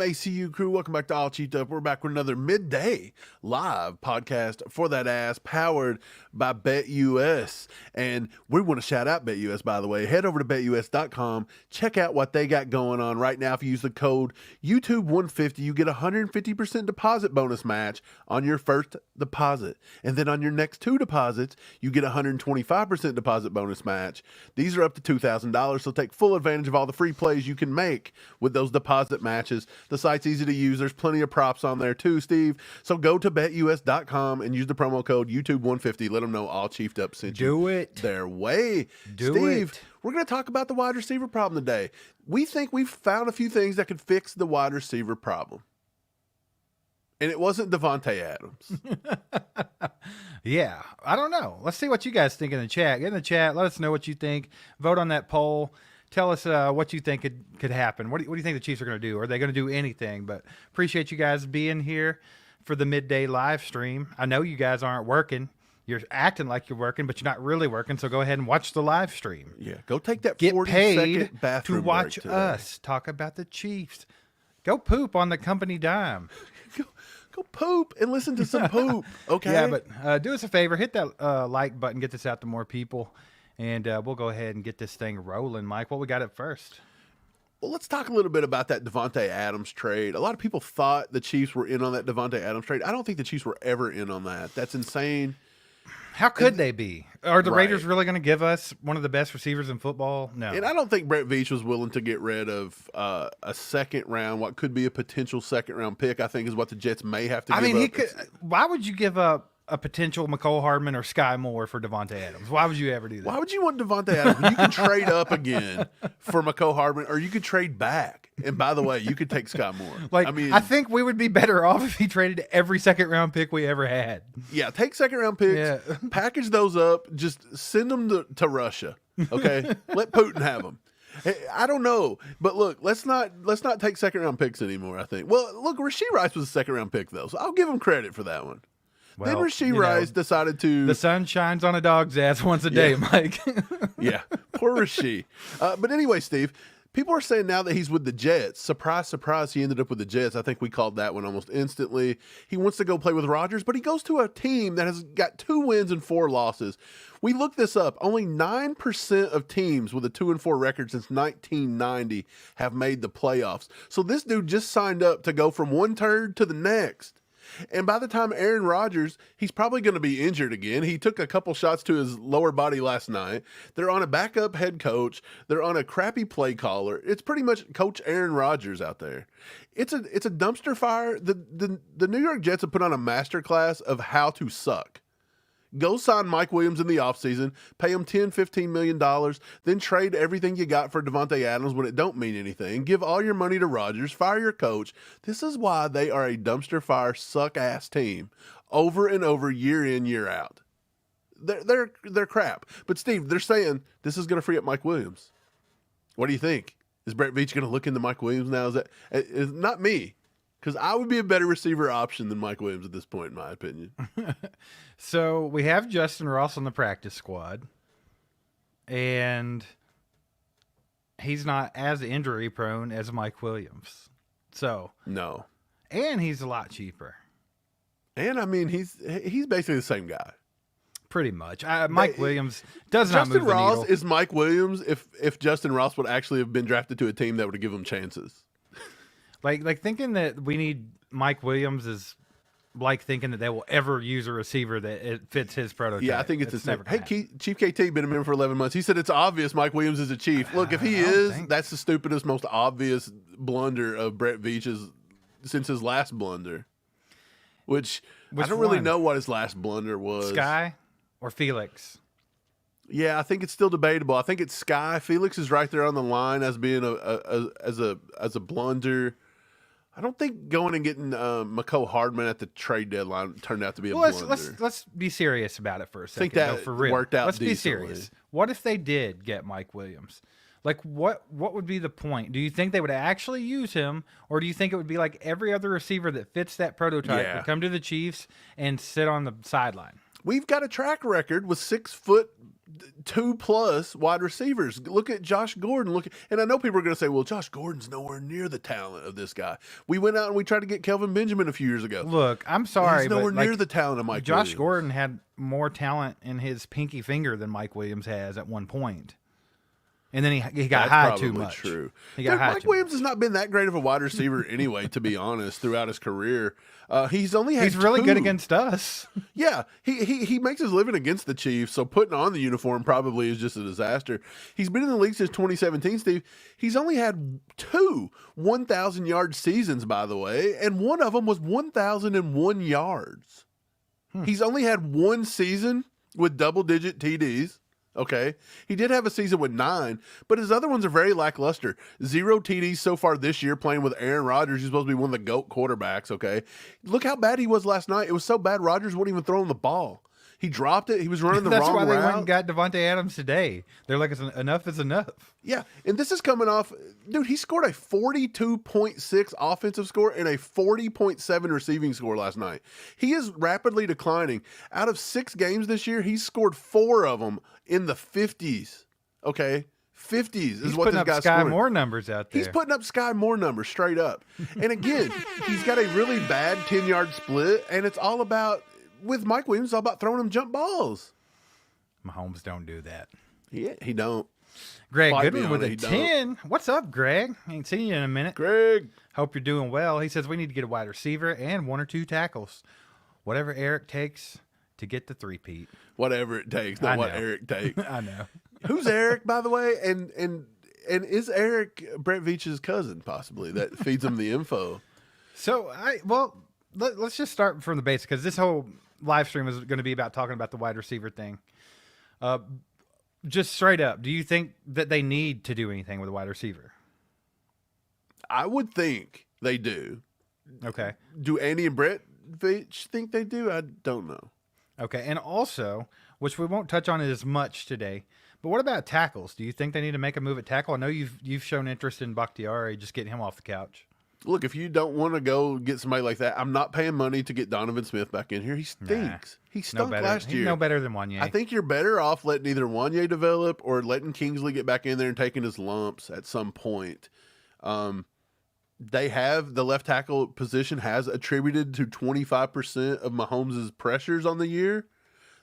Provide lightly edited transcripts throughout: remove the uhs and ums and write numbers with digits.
ACU crew. Welcome back to All Chiefed Up. We're back with another midday live podcast for that ass, powered by BetUS. And we want to shout out BetUS, by the way. Head over to betus.com. Check out what they got going on right now. If you use the code YouTube150, you get a 150% deposit bonus match on your first deposit. And then on your next two deposits, you get a 125% deposit bonus match. These are up to $2,000, so take full advantage of all the free plays you can make with those deposit matches. The site's easy to use. There's plenty of props on there too, Steve. So go to betus.com and use the promo code YouTube150. Let them know All Chiefed Up sent you. Do it their way. Steve, we're going to talk about the wide receiver problem today. We think we've found a few things that could fix the wide receiver problem. And it wasn't Davante Adams. Yeah, I don't know. Let's see what you guys think in the chat. Get in the chat. Let us know what you think. Vote on that poll. Tell us what you think could happen. What do you think the Chiefs are going to do? Are they going to do anything? But appreciate you guys being here for the midday live stream. I know you guys aren't working. You're acting like you're working, but you're not really working. So go ahead and watch the live stream. Yeah, go take that Get 40-second paid bathroom to watch break us talk about the Chiefs. Go poop on the company dime. Go poop and listen to some poop, okay? Yeah, but do us a favor. Hit that like button. Get this out to more people. And we'll go ahead and get this thing rolling. Mike, what we got at first? Well, let's talk a little bit about that Davante Adams trade. A lot of people thought the Chiefs were in on that Davante Adams trade. I don't think the Chiefs were ever in on that. That's insane. How could they be? Are the Raiders really going to give us one of the best receivers in football? No. And I don't think Brett Veach was willing to get rid of a second round, what could be a potential second round pick, I think is what the Jets may have to give up. I mean, why would you give up a potential McCole Hardman or Sky Moore for Davante Adams? Why would you ever do that? Why would you want Davante Adams? You can trade up again for McCole Hardman, or you could trade back. And by the way, you could take Sky Moore. I think we would be better off if he traded every second round pick we ever had. Yeah, take second round picks, Yeah. package those up, just send them to Russia. Okay, let Putin have them. I don't know, but look, let's not take second round picks anymore. I think. Well, look, Rashee Rice was a second round pick though, so I'll give him credit for that one. Well, then Rashee Rice decided to... The sun shines on a dog's ass once a day, Mike. Yeah, poor Rashee. But anyway, Steve, people are saying now that he's with the Jets. Surprise, surprise, he ended up with the Jets. I think we called that one almost instantly. He wants to go play with Rodgers, but he goes to a team that has got 2 wins and 4 losses. We looked this up. Only 9% of teams with a 2-4 record since 1990 have made the playoffs. So this dude just signed up to go from one turd to the next. And by the time Aaron Rodgers, he's probably going to be injured again. He took a couple shots to his lower body last night. They're on a backup head coach. They're on a crappy play caller. It's pretty much Coach Aaron Rodgers out there. It's a dumpster fire. The New York Jets have put on a masterclass of how to suck. Go sign Mike Williams in the offseason, pay him $10, $15 million, then trade everything you got for Davante Adams when it don't mean anything. Give all your money to Rodgers, fire your coach. This is why they are a dumpster fire, suck-ass team over and over, year in, year out. They're crap. But, Steve, they're saying this is going to free up Mike Williams. What do you think? Is Brett Veach going to look into Mike Williams now? Is not me. Because I would be a better receiver option than Mike Williams at this point, in my opinion. So we have Justyn Ross on the practice squad, and he's not as injury prone as Mike Williams. So no, and he's a lot cheaper. And I mean, he's basically the same guy. Pretty much. Mike Williams does not move the needle. Justyn Ross is Mike Williams if Justyn Ross would actually have been drafted to a team that would have given him chances. Like thinking that we need Mike Williams is like thinking that they will ever use a receiver that it fits his prototype. Yeah, I think it's never. Hey, Chief KT been in for 11 months. He said it's obvious Mike Williams is a Chief. Look, if he is, that's the stupidest, most obvious blunder of Brett Veach's since his last blunder. Which I don't really know what his last blunder was. Sky or Felix? Yeah, I think it's still debatable. I think it's Sky. Felix is right there on the line as being as a blunder. I don't think going and getting McCole Hardman at the trade deadline turned out to be a blunder. Let's be serious about it for a second. I think that for real. worked out Let's decently. be serious. What if they did get Mike Williams? Like, what would be the point? Do you think they would actually use him, or do you think it would be like every other receiver that fits that prototype would come to the Chiefs and sit on the sideline? We've got a track record with 6'2+ wide receivers. Look at Josh Gordon. And I know people are going to say, well, Josh Gordon's nowhere near the talent of this guy. We went out and we tried to get Kelvin Benjamin a few years ago. Look, I'm sorry, he's nowhere but near the talent of Mike Williams. Josh Gordon had more talent in his pinky finger than Mike Williams has at one point. And then he got high too much. True. He got high Mike Williams has not been that great of a wide receiver anyway, to be honest, throughout his career. He's really good against us. Yeah, he makes his living against the Chiefs, so putting on the uniform probably is just a disaster. He's been in the league since 2017, Steve. He's only had 2 1,000-yard seasons, by the way, and one of them was 1,001 yards. He's only had one season with double-digit TDs. Okay. He did have a season with 9, but his other ones are very lackluster. 0 TDs so far this year playing with Aaron Rodgers. He's supposed to be one of the GOAT quarterbacks. Okay. Look how bad he was last night. It was so bad Rodgers wouldn't even throw him the ball. He dropped it. He was running the wrong route. That's why they went and got Davante Adams today. They're like, enough is enough. Yeah, and this is coming off, dude, he scored a 42.6 offensive score and a 40.7 receiving score last night. He is rapidly declining. Out of 6 games this year, he's scored 4 of them in the 50s. Okay? 50s is what this guy's scoring. He's putting up Sky Moore numbers out there. He's putting up Sky Moore numbers straight up. And again, he's got a really bad 10-yard split, and it's all about, with Mike Williams, it's all about throwing him jump balls. Mahomes don't do that. Yeah, he don't. Greg Goodwin with a 10. What's up, Greg? Ain't seen you in a minute. Greg. Hope you're doing well. He says we need to get a wide receiver and 1 or 2 tackles. Whatever Eric takes to get the 3-peat. Whatever it takes, not what Eric takes. I know. Who's Eric, by the way? And is Eric Brett Veach's cousin, possibly, that feeds him the info? So, let's just start from the basics, because this whole live stream is going to be about talking about the wide receiver thing. Just straight up, do you think that they need to do anything with a wide receiver? I would think they do. Okay. Do Andy and Brett Veach think they do? I don't know. Okay, and also, which we won't touch on it as much today, but what about tackles? Do you think they need to make a move at tackle? I know you've shown interest in Bakhtiari, just getting him off the couch. Look, if you don't want to go get somebody like that, I'm not paying money to get Donovan Smith back in here. He stinks. He stunk last year. He's no better than Wanye. I think you're better off letting either Wanye develop or letting Kingsley get back in there and taking his lumps at some point. They have, the left tackle position has attributed to 25% of Mahomes' pressures on the year.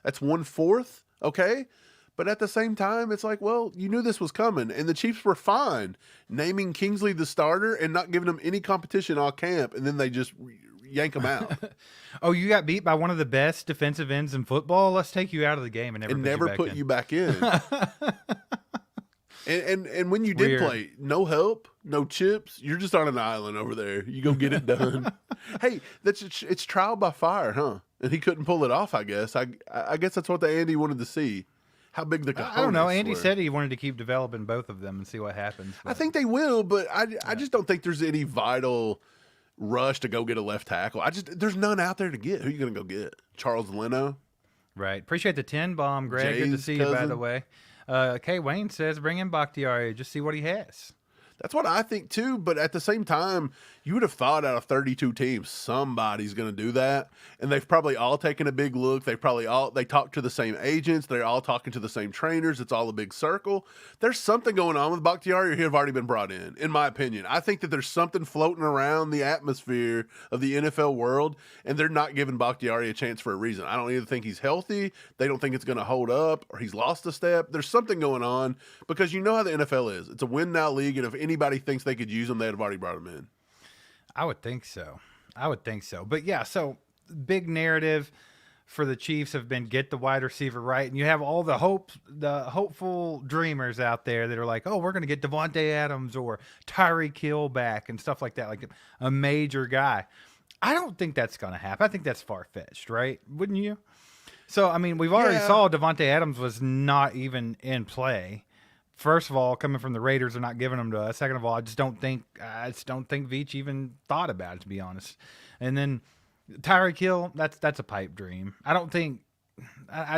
That's 1/4. Okay. But at the same time, it's like, well, you knew this was coming, and the Chiefs were fine naming Kingsley the starter and not giving him any competition all camp, and then they just yank him out. Oh, you got beat by one of the best defensive ends in football? Let's take you out of the game and never put you back in. And when you did play, no help, no chips, you're just on an island over there. You go get it done. Hey, it's trial by fire, huh? And he couldn't pull it off, I guess. I guess that's what the Andy wanted to see. How big the cojones I don't know. Andy were. said he wanted to keep developing both of them and see what happens. I think they will, but I just don't think there's any vital rush to go get a left tackle. There's none out there to get. Who are you going to go get? Charles Leno? Right. Appreciate the 10 bomb, Greg. Good to see you, by the way. Kay Wayne says bring in Bakhtiari. Just see what he has. That's what I think too, but at the same time, you would have thought out of 32 teams, somebody's going to do that, and they've probably all taken a big look. They talk to the same agents. They're all talking to the same trainers. It's all a big circle. There's something going on with Bakhtiari. He'd have already been brought in my opinion. I think that there's something floating around the atmosphere of the NFL world, and they're not giving Bakhtiari a chance for a reason. I don't either think he's healthy. They don't think it's going to hold up, or he's lost a step. There's something going on, because you know how the NFL is. It's a win-now league, and if anybody thinks they could use him, they'd have already brought him in. I would think so. But yeah, so big narrative for the Chiefs have been get the wide receiver right. And you have all the hopeful dreamers out there that are like, oh, we're going to get Davante Adams or Tyreek Hill back and stuff like that, like a major guy. I don't think that's going to happen. I think that's far-fetched, right? Wouldn't you? So, I mean, we've already saw Davante Adams was not even in play. First of all, coming from the Raiders, they're not giving them to us. Second of all, I just don't think Veach even thought about it, to be honest. And then Tyreek Hill, that's a pipe dream. I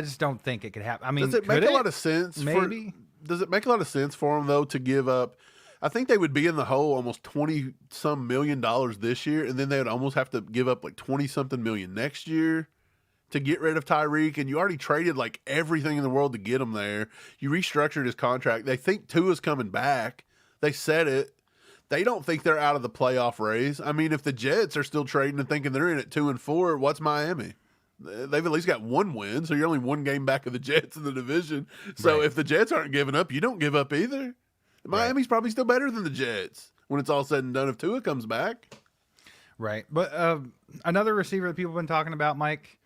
just don't think it could happen. I mean, does it make a lot of sense? Maybe. Does it make a lot of sense for them though to give up? I think they would be in the hole almost $20-some million this year, and then they would almost have to give up like 20-something million next year to get rid of Tyreek, and you already traded like everything in the world to get him there. You restructured his contract. They think Tua's coming back. They said it. They don't think they're out of the playoff race. I mean, if the Jets are still trading and thinking they're in at 2-4, what's Miami? They've at least got one win, so you're only one game back of the Jets in the division. So if the Jets aren't giving up, you don't give up either. Miami's probably still better than the Jets when it's all said and done if Tua comes back. Right. But another receiver that people have been talking about, Mike,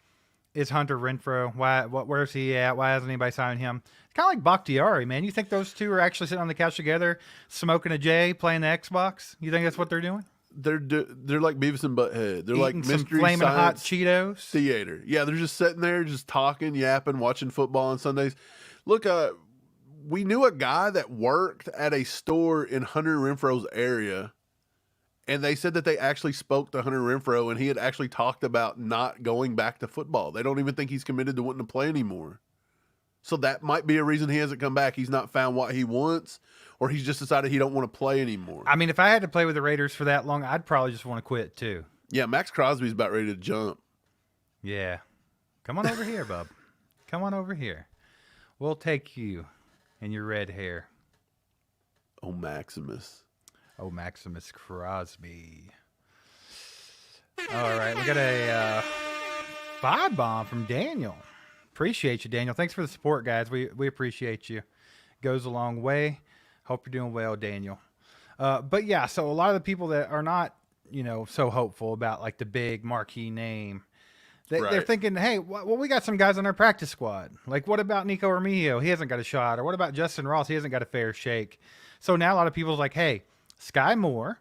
is Hunter Renfrow. Where's he at? Why hasn't anybody signed him? It's kind of like Bakhtiari, man. You think those two are actually sitting on the couch together, smoking a J, playing the Xbox? You think that's what they're doing? They're like Beavis and Butthead. They're Eating like some mystery flaming hot science Cheetos theater. Yeah, they're just sitting there, just talking, yapping, watching football on Sundays. Look, we knew a guy that worked at a store in Hunter Renfrow's area, and they said that they actually spoke to Hunter Renfrow, and he had actually talked about not going back to football. They don't even think he's committed to wanting to play anymore. So that might be a reason he hasn't come back. He's not found what he wants, or he's just decided he don't want to play anymore. I mean, if I had to play with the Raiders for that long, I'd probably just want to quit too. Yeah, Max Crosby's about ready to jump. Yeah. Come on over here, bub. Come on over here. We'll take you and your red hair. Oh, Maximus. Oh, Maximus Crosby. All right, we got a 5-bomb from Daniel. Appreciate you, Daniel. Thanks for the support, guys. We appreciate you. Goes a long way. Hope you're doing well, Daniel. But yeah, so a lot of the people that are not, so hopeful about like the big marquee name, they're thinking, hey, well, we got some guys on our practice squad. Like, what about Nikko Remigio? He hasn't got a shot. Or what about Justyn Ross? He hasn't got a fair shake. So now a lot of people's like, hey, Sky Moore,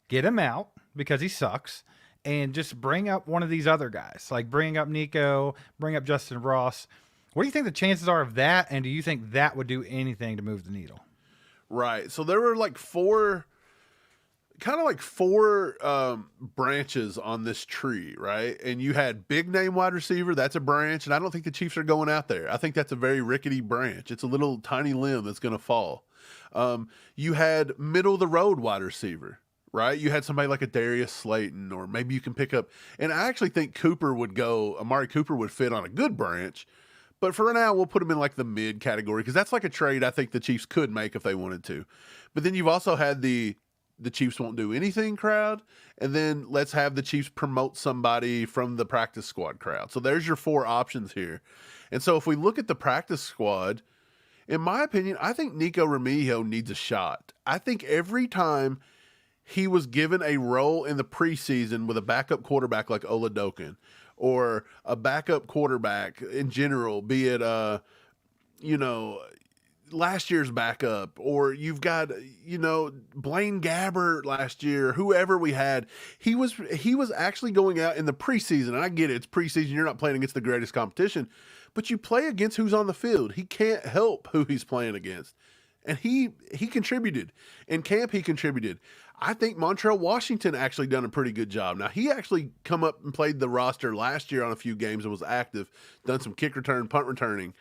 get him out because he sucks, and just bring up one of these other guys. Like, bring up Nikko, bring up Justyn Ross. What do you think the chances are of that, and do you think that would do anything to move the needle? Right. So there were like four branches on this tree, right? And you had big name wide receiver. That's a branch. And I don't think the Chiefs are going out there. I think that's a very rickety branch. It's a little tiny limb that's going to fall. You had middle of the road wide receiver, right? You had somebody like a Darius Slayton, or maybe you can pick up, and I actually think Amari Cooper would fit on a good branch. But for now, we'll put him in like the mid category because that's like a trade I think the Chiefs could make if they wanted to. But then you've also had the Chiefs won't do anything crowd, and then let's have the Chiefs promote somebody from the practice squad crowd. So there's your four options here. And so if we look at the practice squad, in my opinion, I think Nikko Remigio needs a shot. I think every time he was given a role in the preseason with a backup quarterback like Oladokin, or a backup quarterback in general, be it, last year's backup, or you've got, Blaine Gabbert last year, whoever we had, he was actually going out in the preseason. And I get it. It's preseason. You're not playing against the greatest competition, but you play against who's on the field. He can't help who he's playing against. And he contributed. In camp, he contributed. I think Montreal Washington actually done a pretty good job. Now, he actually come up and played the roster last year on a few games and was active, done some kick return, punt returning.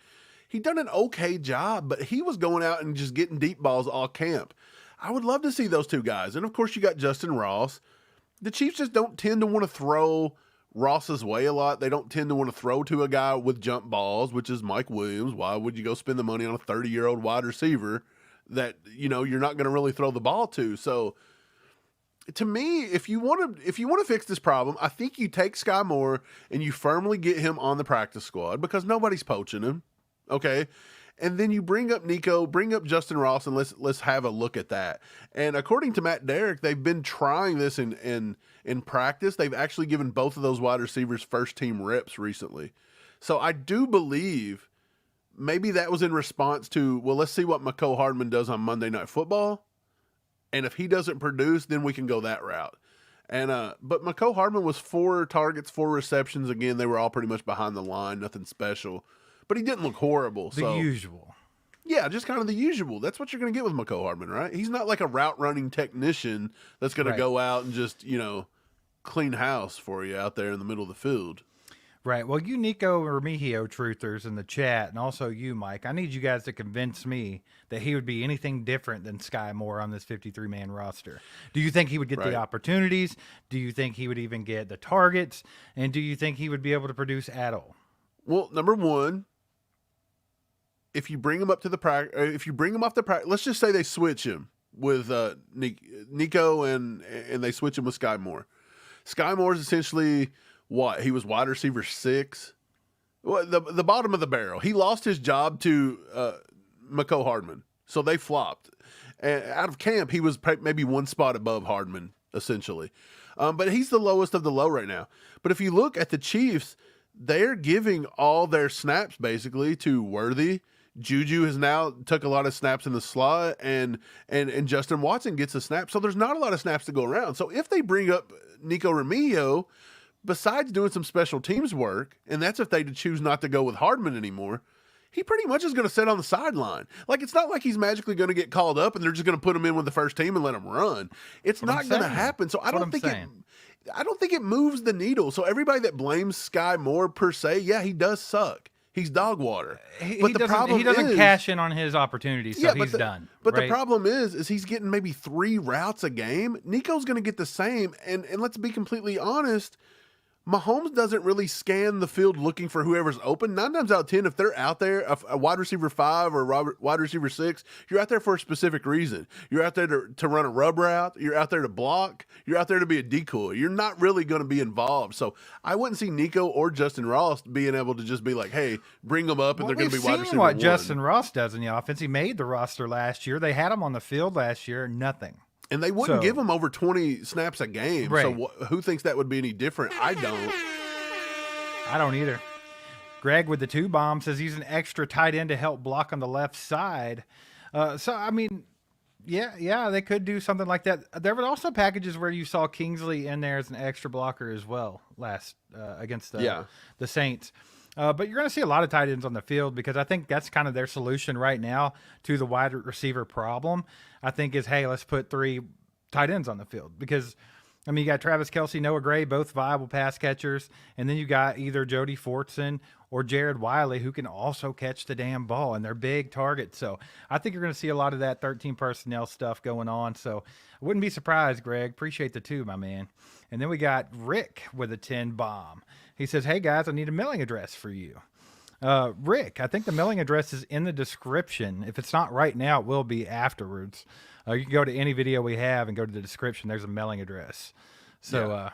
He done an okay job, but he was going out and just getting deep balls all camp. I would love to see those two guys. And, of course, you got Justyn Ross. The Chiefs just don't tend to want to throw Ross's way a lot. They don't tend to want to throw to a guy with jump balls, which is Mike Williams. Why would you go spend the money on a 30-year-old wide receiver that, you're not going to really throw the ball to? So, to me, if you want to fix this problem, I think you take Sky Moore and you firmly get him on the practice squad because nobody's poaching him. Okay. And then you bring up Nikko, bring up Justyn Ross, and let's have a look at that. And according to Matt Derrick, they've been trying this in practice. They've actually given both of those wide receivers first team reps recently. So I do believe maybe that was in response to, well, let's see what Mecole Hardman does on Monday Night Football. And if he doesn't produce, then we can go that route. And but Mecole Hardman was 4 targets, 4 receptions. Again, they were all pretty much behind the line, nothing special. But he didn't look horrible. The usual. Yeah, just kind of the usual. That's what you're going to get with Mecole Hardman, right? He's not like a route running technician that's going to go out and just, clean house for you out there in the middle of the field. Right. Well, you Nikko Remigio truthers in the chat, and also you, Mike, I need you guys to convince me that he would be anything different than Sky Moore on this 53-man roster. Do you think he would get the opportunities? Do you think he would even get the targets? And do you think he would be able to produce at all? Well, number one, if you bring him up to the practice, if you bring him off the practice, let's just say they switch him with Nikko and they switch him with Sky Moore. Sky Moore is essentially what? He was wide receiver 6. Well, the bottom of the barrel. He lost his job to Mecole Hardman, so they flopped. And out of camp, he was maybe one spot above Hardman, essentially. But he's the lowest of the low right now. But if you look at the Chiefs, they're giving all their snaps basically to Worthy. Juju has now took a lot of snaps in the slot, and Justin Watson gets a snap. So there's not a lot of snaps to go around. So if they bring up Nikko Remigio, besides doing some special teams work, and that's if they choose not to go with Hardman anymore, he pretty much is going to sit on the sideline. Like, it's not like he's magically going to get called up and they're just going to put him in with the first team and let him run. It's not going to happen. So I don't think it moves the needle. So everybody that blames Sky Moore per se, yeah, he does suck. He's dog water. He doesn't cash in on his opportunities, so he's done. But the problem is he's getting maybe 3 routes a game. Nico's going to get the same. And let's be completely honest, Mahomes doesn't really scan the field looking for whoever's open. 9 times out of 10, if they're out there, a wide receiver 5 or a wide receiver 6, you're out there for a specific reason. You're out there to run a rub route. You're out there to block. You're out there to be a decoy. You're not really going to be involved. So I wouldn't see Nikko or Justyn Ross being able to just be like, hey, bring them up and they're going to be wide receiver 1. What Justyn Ross does in the offense. He made the roster last year. They had him on the field last year. Nothing. And they wouldn't give him over 20 snaps a game. Right. So who thinks that would be any different? I don't. I don't either. Greg with the 2 bomb says he's an extra tight end to help block on the left side. So, I mean, yeah, they could do something like that. There were also packages where you saw Kingsley in there as an extra blocker as well last against the Saints. But you're going to see a lot of tight ends on the field because I think that's kind of their solution right now to the wide receiver problem. I think is, hey, let's put 3 tight ends on the field because, I mean, you got Travis Kelce, Noah Gray, both viable pass catchers, and then you got either Jody Fortson or Jared Wiley who can also catch the damn ball, and they're big targets. So I think you're going to see a lot of that 13 personnel stuff going on. So I wouldn't be surprised, Greg. Appreciate the 2, my man. And then we got Rick with a 10 bomb. He says, hey, guys, I need a mailing address for you. Rick, I think the mailing address is in the description. If it's not right now, it will be afterwards. You can go to any video we have and go to the description. There's a mailing address. So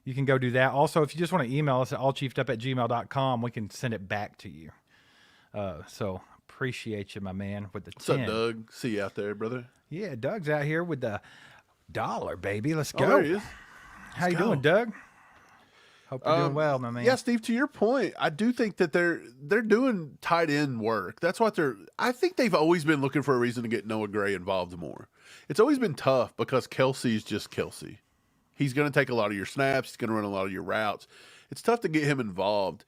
you can go do that. Also, if you just want to email us at allchiefdup@gmail.com, we can send it back to you. So appreciate you, my man, with the 10. What's up, Doug? See you out there, brother. Yeah, Doug's out here with the $1, baby. Let's go. There he is. How you doing, Doug? Hope you're doing well, my man. Yeah, Steve, to your point, I do think that they're doing tight end work. That's what I think they've always been looking for a reason to get Noah Gray involved more. It's always been tough because Kelce's just Kelce. He's going to take a lot of your snaps. He's going to run a lot of your routes. It's tough to get him involved.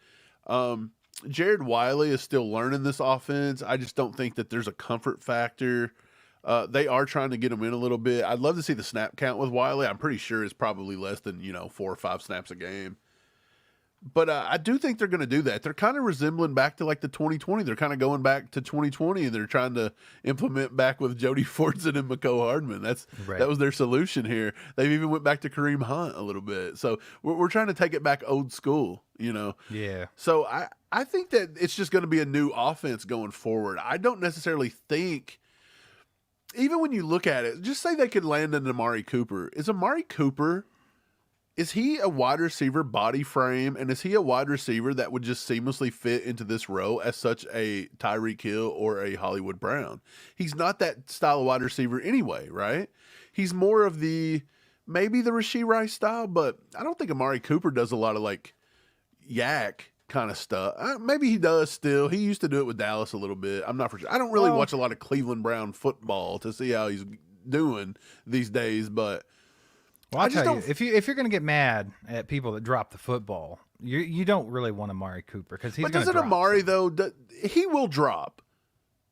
Jared Wiley is still learning this offense. I just don't think that there's a comfort factor. They are trying to get him in a little bit. I'd love to see the snap count with Wiley. I'm pretty sure it's probably less than 4 or 5 snaps a game. But I do think they're going to do that. They're kind of resembling back to like the 2020. They're kind of going back to 2020, and they're trying to implement back with Jody Fortson and Mecole Hardman. That was their solution here. They've even went back to Kareem Hunt a little bit. So we're trying to take it back old school, Yeah. So I think that it's just going to be a new offense going forward. I don't necessarily think, even when you look at it, just say they could land an Amari Cooper. Is he a wide receiver body frame, and is he a wide receiver that would just seamlessly fit into this role as such a Tyreek Hill or a Hollywood Brown? He's not that style of wide receiver anyway, right? He's more of maybe the Rashee Rice style, but I don't think Amari Cooper does a lot of like yak kind of stuff. Maybe he does still. He used to do it with Dallas a little bit. I'm not for sure. I don't really watch a lot of Cleveland Brown football to see how he's doing these days, but well, I'll tell you, if you're going to get mad at people that drop the football, you don't really want Amari Cooper because he's going to drop. But doesn't Amari, though, he will drop.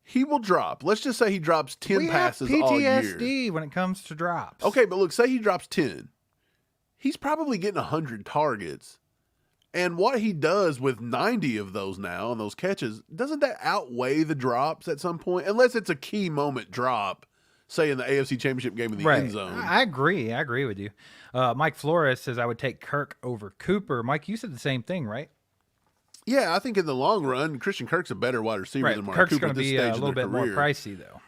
He will drop. Let's just say he drops 10 passes all year. PTSD when it comes to drops. Okay, but look, say he drops 10. He's probably getting 100 targets. And what he does with 90 of those now and those catches, doesn't that outweigh the drops at some point? Unless it's a key moment drop, say in the AFC Championship game in the end zone. I agree. I agree with you. Mike Flores says I would take Kirk over Cooper. Mike, you said the same thing, right? Yeah, I think in the long run, Christian Kirk's a better wide receiver than Mark Kirk's Cooper going at to this be stage a little in their bit more career. pricey, though.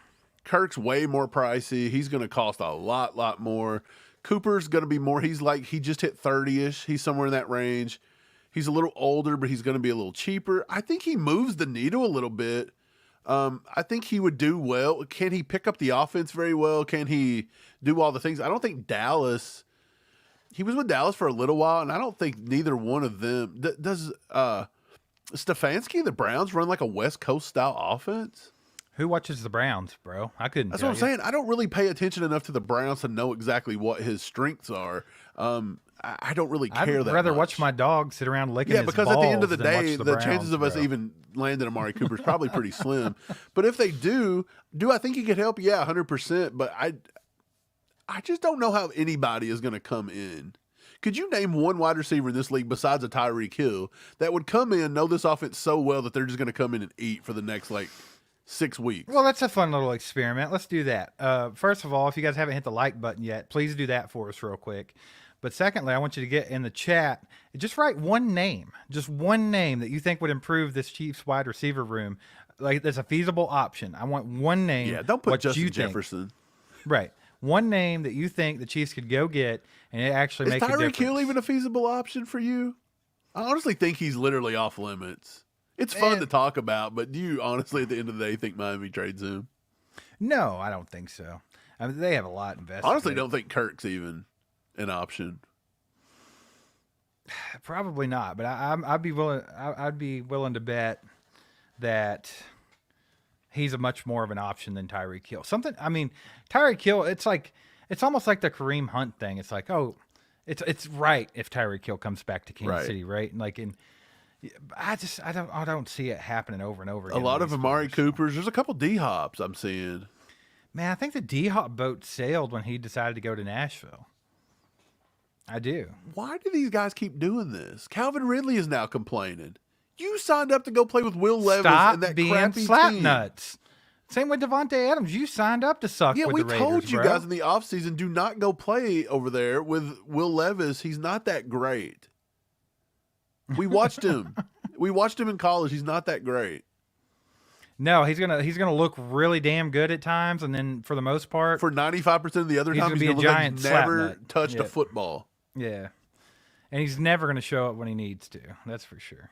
Kirk's way more pricey. He's going to cost a lot more. Cooper's going to be more. He just hit 30-ish. He's somewhere in that range. He's a little older, but he's going to be a little cheaper. I think he moves the needle a little bit. I think he would do well. Can he pick up the offense very well? Can he do all the things? I don't think Dallas. He was with Dallas for a little while, and I don't think neither one of them does. Stefanski and the Browns run like a West Coast style offense. Who watches the Browns, bro? I couldn't. That's what I'm saying. I don't really pay attention enough to the Browns to know exactly what his strengths are. I don't really care I'd that rather much. watch my dog sit around licking his because balls at the end of the than watch day, the the Browns, chances of us bro. even landing Amari Cooper is probably pretty slim. But if they do I think he could help? Yeah, 100%. But I just don't know how anybody is going to come in. Could you name one wide receiver in this league besides a Tyreek Hill that would come in, know this offense so well that they're just going to come in and eat for the next 6 weeks? Well, that's a fun little experiment. Let's do that. First of all, if you guys haven't hit the like button yet, please do that for us real quick. But secondly, I want you to get in the chat. Just write one name that you think would improve this Chiefs wide receiver room. Like, there's a feasible option. I want one name. Yeah, don't put what Justin you think. Jefferson. Right. One name that you think the Chiefs could go get and it actually make a difference. Is Tyreek Hill even a feasible option for you? I honestly think he's literally off limits. It's fun to talk about, but do you honestly, at the end of the day, think Miami trades him? No, I don't think so. I mean, they have a lot invested. Honestly, don't think Kirk's even an option. Probably not, but I'd be willing. I'd be willing to bet that he's a much more of an option than Tyreek Hill. Tyreek Hill. It's almost like the Kareem Hunt thing. It's like, oh, it's right if Tyreek Hill comes back to Kansas City, right? And I don't see it happening over and over again. A lot of Amari Coopers. There's a couple D-Hops I'm seeing. Man, I think the D-Hop boat sailed when he decided to go to Nashville. I do. Why do these guys keep doing this? Calvin Ridley is now complaining. You signed up to go play with Will Levis and that being crappy slap team. nuts. Same with Davante Adams. You signed up to suck with the Raiders, we told you bro. guys in the offseason, do not go play over there with Will Levis. He's not that great. We watched him. We watched him in college. He's not that great. No, he's gonna look really damn good at times, and then for the most part, For 95% of the other time, gonna be a look like giant he's slap never nut. touched a Yeah. football. yeah, and he's never gonna show up when he needs to. That's for sure.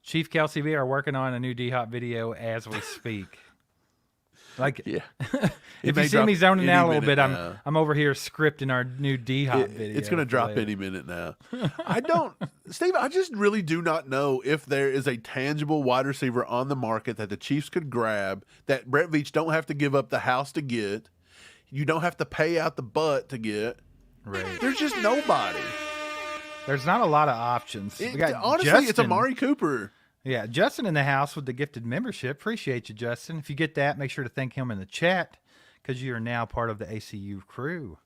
Chief Kelsey, we are working on a new D-Hop video as we speak. Like, Yeah. if may you see drop me zoning any out a little bit, minute now. I'm over here scripting our new D-Hop video. It's going to drop later. any minute now. Steve, I just really do not know if there is a tangible wide receiver on the market that the Chiefs could grab that Brett Veach don't have to give up the house to get. You don't have to pay out the butt to get. Right. There's just nobody. There's not a lot of options. We got Honestly, it's Justin. Amari Cooper. Yeah, Justin in the house with the gifted membership. Appreciate you, Justin. If you get that, make sure to thank him in the chat because you are now part of the ACU crew.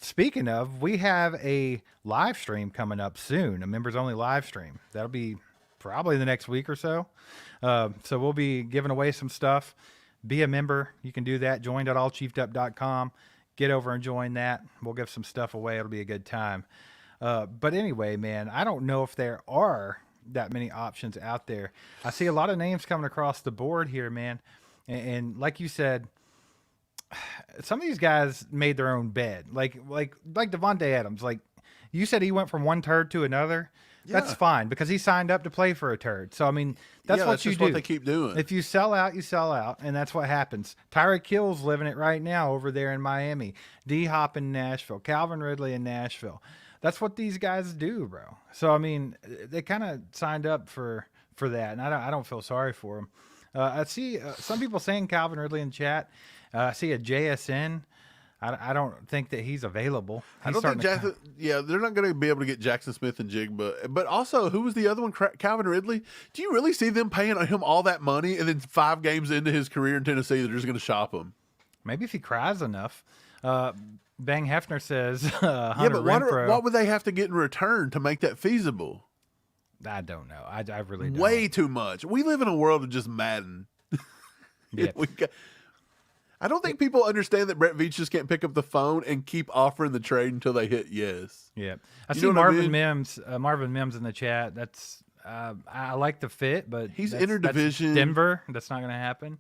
Speaking of, we have a live stream coming up soon, a members-only live stream. That'll be probably the next week or so. So we'll be giving away some stuff. Be a member. You can do that. Join.allchiefdup.com. Get over and join that. We'll give some stuff away. It'll be a good time. But anyway, man, I don't know if there are that many options out there. I see a lot of names coming across the board here, man. And like you said, some of these guys made their own bed. Like Davante Adams. Like you said, he went from one turd to another. Yeah. That's fine because he signed up to play for a turd. So I mean, that's what you do. What they keep doing. If you sell out, you sell out, and that's what happens. Tyreek Hill's living it right now over there in Miami. D-Hop in Nashville. Calvin Ridley in Nashville. That's what these guys do, bro. So I mean, they kind of signed up for that, and I don't feel sorry for them. I see some people saying Calvin Ridley in chat. I see a JSN. I don't think that he's available. I don't think Jackson. Yeah, they're not going to be able to get Jackson Smith and Jigba. But also, who was the other one? Calvin Ridley. Do you really see them paying him all that money, and then 5 games into his career in Tennessee, they're just going to shop him? Maybe if he cries enough. Bang Hefner says, yeah, but what would they have to get in return to make that feasible? I don't know. I really don't. Way too much. We live in a world of just Madden. Yeah. I don't think people understand that Brett Veach just can't pick up the phone and keep offering the trade until they hit yes. Yeah, I You see know what I Marvin mean? Mims. Marvin Mims in the chat. That's I like the fit, but He's that's interdivision. Denver. That's not going to happen.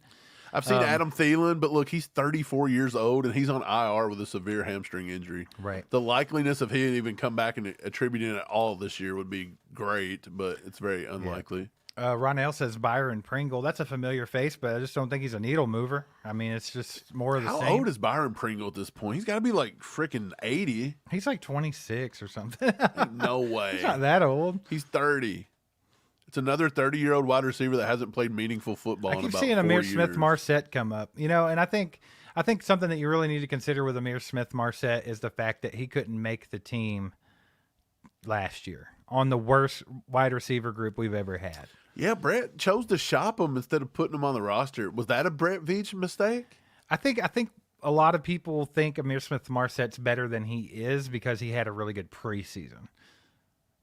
I've seen Adam Thielen, but look, he's 34 years old and he's on IR with a severe hamstring injury. Right. The likeliness of him even come back and attributing it all this year would be great, but it's very unlikely. Ronell says Byron Pringle. That's a familiar face, but I just don't think he's a needle mover. I mean, it's just more of the How same. old is Byron Pringle at this point? He's got to be like freaking 80. He's like 26 or something. No way. He's not that old. He's 30. It's another 30-year-old wide receiver that hasn't played meaningful football I in keep about seeing 4 Amir years. Smith-Marset come up, and I think something that you really need to consider with Amir Smith-Marset is the fact that he couldn't make the team last year on the worst wide receiver group we've ever had. Yeah, Brett chose to shop him instead of putting him on the roster. Was that a Brett Veach mistake? I think a lot of people think Amir Smith-Marset's better than he is because he had a really good preseason.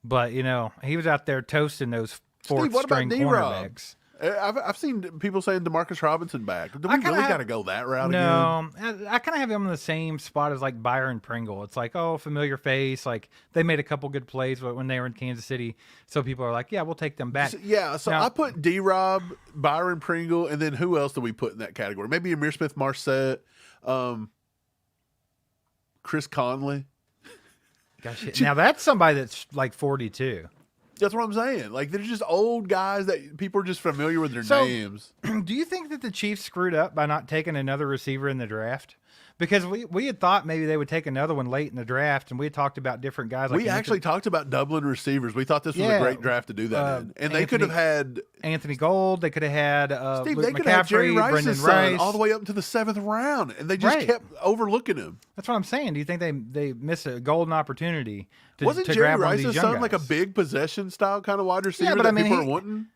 But, he was out there toasting those fourth-string cornerbacks. I've seen people saying DeMarcus Robinson back. Do we really got to go that route again? No, I kind of have him in the same spot as like Byron Pringle. It's like, familiar face. Like they made a couple good plays when they were in Kansas City, so people are like, yeah, we'll take them back. So I put D-Rob, Byron Pringle, and then who else do we put in that category? Maybe Amir Smith-Marset, Chris Conley. Gosh, now that's somebody that's like 42. That's what I'm saying. Like, they're just old guys that people are just familiar with their names. Do you think that the Chiefs screwed up by not taking another receiver in the draft? Because we had thought maybe they would take another one late in the draft, and we had talked about different guys. Like we actually talked about doubling receivers. We thought this was a great draft to do that in. And they could have had Anthony Gold. They could have had Steve. Luke They could have had Jerry McCaffrey, Rice's Brendan son Rice, all the way up to the 7th round, and they just kept overlooking him. That's what I'm saying. Do you think they missed a golden opportunity to Wasn't to Jerry grab one of Rice's these young son guys? like a big possession style kind of wide receiver but that I mean, people are wanting?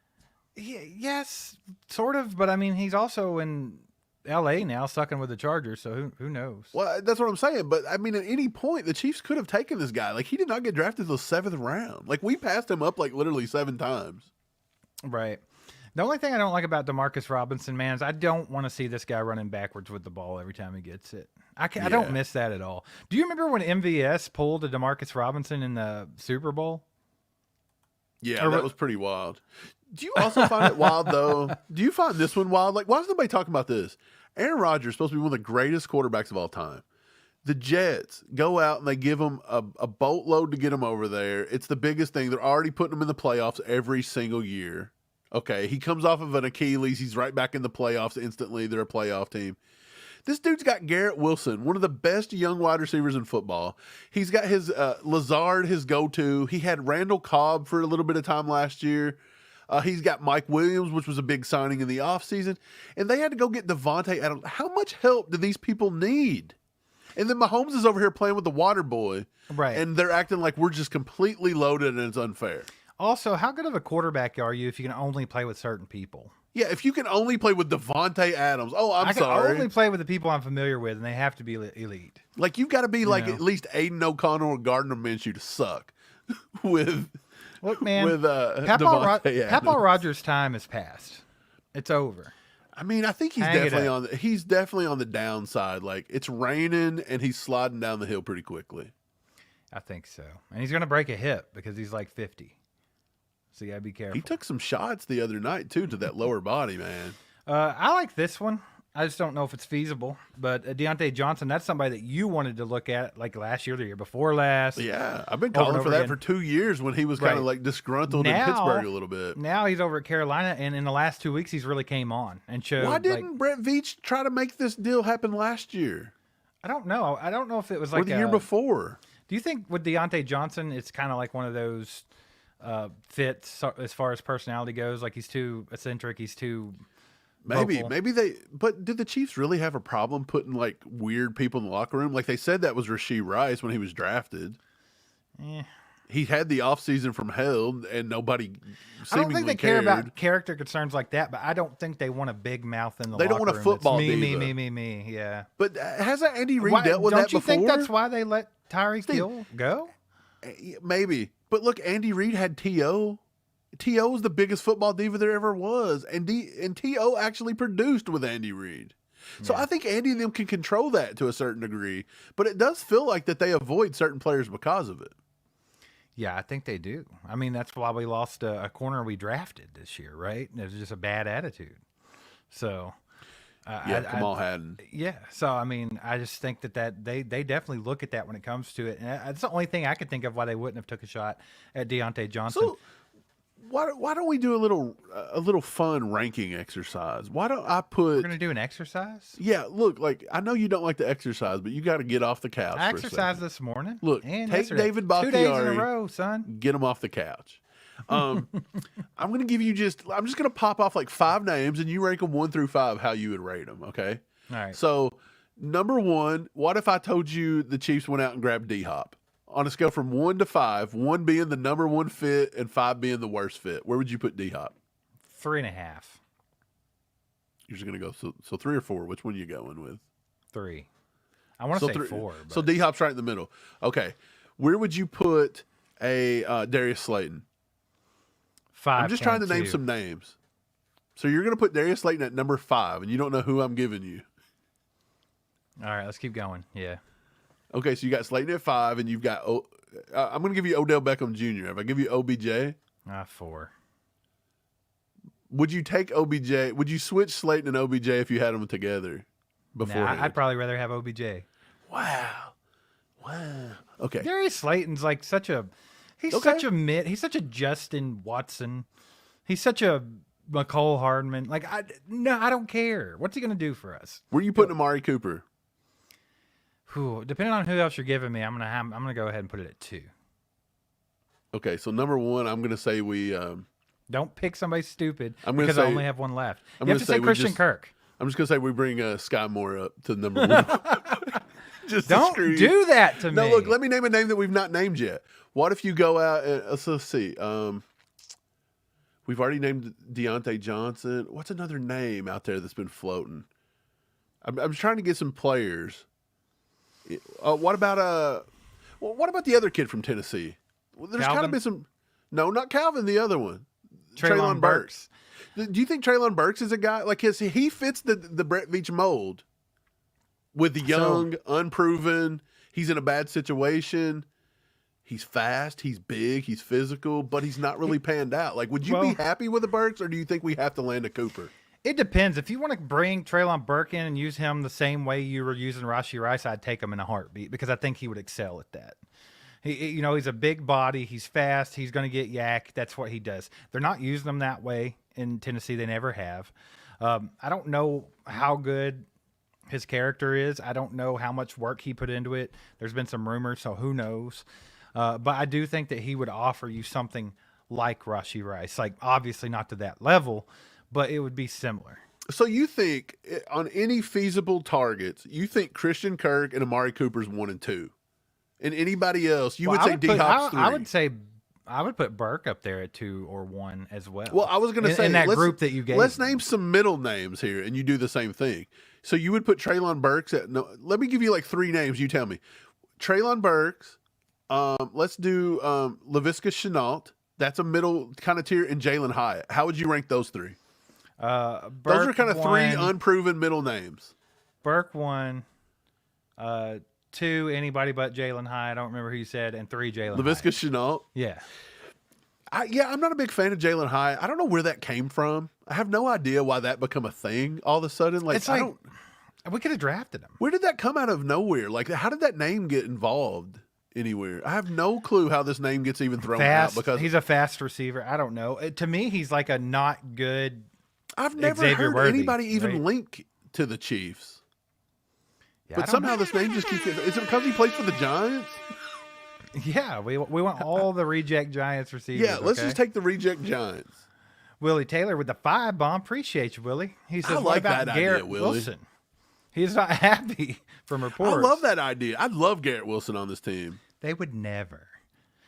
Yes, sort of. But I mean, he's also in L.A. now, sucking with the Chargers. So who knows? Well, that's what I'm saying. But I mean, at any point, the Chiefs could have taken this guy. Like, he did not get drafted until the 7th round. Like, we passed him up like literally 7 times. Right. The only thing I don't like about DeMarcus Robinson, man, is I don't want to see this guy running backwards with the ball every time he gets it. I don't miss that at all. Do you remember when MVS pulled a DeMarcus Robinson in the Super Bowl? Yeah, that was pretty wild. Do you also find it wild, though? Do you find this one wild? Like, why is nobody talking about this? Aaron Rodgers is supposed to be one of the greatest quarterbacks of all time. The Jets go out and they give him a boatload to get him over there. It's the biggest thing. They're already putting him in the playoffs every single year. Okay, he comes off of an Achilles. He's right back in the playoffs instantly. They're a playoff team. This dude's got Garrett Wilson, one of the best young wide receivers in football. He's got his Lazard, his go-to. He had Randall Cobb for a little bit of time last year. He's got Mike Williams, which was a big signing in the offseason. And they had to go get Davante Adams. How much help do these people need? And then Mahomes is over here playing with the water boy. Right. And they're acting like we're just completely loaded and it's unfair. Also, how good of a quarterback are you if you can only play with certain people? Yeah, if you can only play with Davante Adams. Oh, I can sorry. only play with the people I'm familiar with, and they have to be elite. Like, you've got to be like at least Aiden O'Connell or Gardner Minshew to suck with. Look, man, with Papa Rodgers' time has passed. It's over. I mean, I think he's definitely on the downside. Like, it's raining and he's sliding down the hill pretty quickly. I think so, and he's going to break a hip because he's like 50. So you got to be careful. He took some shots the other night too to that lower body, man. I like this one. I just don't know if it's feasible. But Deontay Johnson, that's somebody that you wanted to look at like last year, the year before last. Yeah, I've been calling for that for 2 years when he was kind of like disgruntled in Pittsburgh a little bit. Now he's over at Carolina, and in the last 2 weeks, he's really came on and showed. Why didn't Brett Veach try to make this deal happen last year? I don't know. I don't know if it was like or the year before. Do you think with Deontay Johnson, it's kind of like one of those fits as far as personality goes? Like he's too eccentric. He's too vocal. Maybe they. But did the Chiefs really have a problem putting like weird people in the locker room? Like they said that was Rashee Rice when he was drafted. He had the offseason from hell, and nobody seemingly I don't think they cared. care about character concerns like that, but I don't think they want a big mouth in the locker room. They don't want a football diva. Me. Yeah. But hasn't Andy Reid dealt with that before? Don't you think that's why they let Tyreek Hill go? Maybe. But look, Andy Reid had T.O. T.O. was the biggest football diva there ever was, and T.O. actually produced with Andy Reid. So I think Andy and them can control that to a certain degree, but it does feel like that they avoid certain players because of it. Yeah, I think they do. I mean, that's why we lost a corner we drafted this year, right? It was just a bad attitude. So, Kamal Hadden. Yeah. So, I mean, I just think that they definitely look at that when it comes to it. And that's the only thing I could think of why they wouldn't have took a shot at Deontay Johnson. So, why don't we do a little fun ranking exercise? Why don't I put? We're gonna do an exercise. Yeah, look, like I know you don't like to exercise, but you got to get off the couch. I exercised this morning. Look, and take yesterday. David Bakhtiari. 2 days in a row, son. Get him off the couch. I'm gonna give you I'm just gonna pop off like 5 names, and you rank them 1 through 5 how you would rate them. Okay. All right. So, number 1, what if I told you the Chiefs went out and grabbed D-Hop? On a scale from 1 to 5, 1 being the number 1 fit and 5 being the worst fit, where would you put D-Hop? 3.5. You're just going to go, so 3 or 4. Which one are you going with? 3. I want to say 4. But... So D-Hop's right in the middle. Okay. Where would you put a Darius Slayton? 5. I'm just trying to name some names. So you're going to put Darius Slayton at number 5, and you don't know who I'm giving you. All right, let's keep going. Yeah. Okay, so you got Slayton at 5, and you've got I'm going to give you Odell Beckham Jr. If I give you OBJ, 4. Would you take OBJ? Would you switch Slayton and OBJ if you had them together beforehand? I'd probably rather have OBJ. Wow. Okay. Darius Slayton's like such a he's such a Justin Watson. He's such a McCole Hardman. Like I don't care. What's he going to do for us? Where are you putting Amari Cooper? Depending on who else you're giving me, I'm gonna go ahead and put it at 2. Okay, so number 1, I'm gonna say we don't pick somebody stupid because I only have one left. You have to say Christian Kirk. I'm just gonna say we bring Sky Moore up to number 1. Just don't do that to me. No, look, let me name a name that we've not named yet. What if you go out and let's see. We've already named Deontay Johnson. What's another name out there that's been floating? I'm trying to get some players. What about the other kid from Tennessee? There's got to be some. No, not Calvin. The other one, Treylon Burks. Do you think Treylon Burks is a guy like he fits the Brett Veach mold? With the young, unproven, he's in a bad situation. He's fast, he's big, he's physical, but he's not really panned out. Like, would you be happy with the Burks, or do you think we have to land a Cooper? It depends. If you want to bring Treylon Burke in and use him the same way you were using Rashee Rice, I'd take him in a heartbeat because I think he would excel at that. He's a big body. He's fast. He's going to get yak. That's what he does. They're not using him that way in Tennessee. They never have. I don't know how good his character is. I don't know how much work he put into it. There's been some rumors, so who knows? But I do think that he would offer you something like Rashee Rice. Like, obviously not to that level, but it would be similar. So you think on any feasible targets, you think Christian Kirk and Amari Cooper's 1 and 2, and anybody else you would say D-Hop's 3. I would say I would put Burke up there at 2 or 1 as well. Well, I was going to say in that group that you gave. Let's name some middle names here, and you do the same thing. So you would put Treylon Burks at no. Let me give you like 3 names. You tell me. Treylon Burks. Let's do Laviska Shenault. That's a middle kind of tier, and Jalen Hyatt. How would you rank those 3? Those are kind of 3 unproven middle names. Burke 1, 2 anybody but Jalen Hyatt. I don't remember who you said, and 3 Jalen Laviska Shenault. Yeah. I'm not a big fan of Jalen Hyatt. I don't know where that came from. I have no idea why that became a thing all of a sudden. Like, we could have drafted him. Where did that come out of nowhere? Like, how did that name get involved anywhere? I have no clue how this name gets even thrown out because he's a fast receiver. I don't know. To me, he's like a not good. I've never heard anybody even link to the Chiefs. Yeah, but somehow this name just keeps. Is it because he plays for the Giants? Yeah, we want all the reject Giants receivers. Yeah, let's just take the reject Giants. Willie Taylor with the 5 bomb. Appreciate you, Willie. He says, I like what about that Garrett idea, Willie. Wilson? He's not happy from reports. I love that idea. I'd love Garrett Wilson on this team. They would never.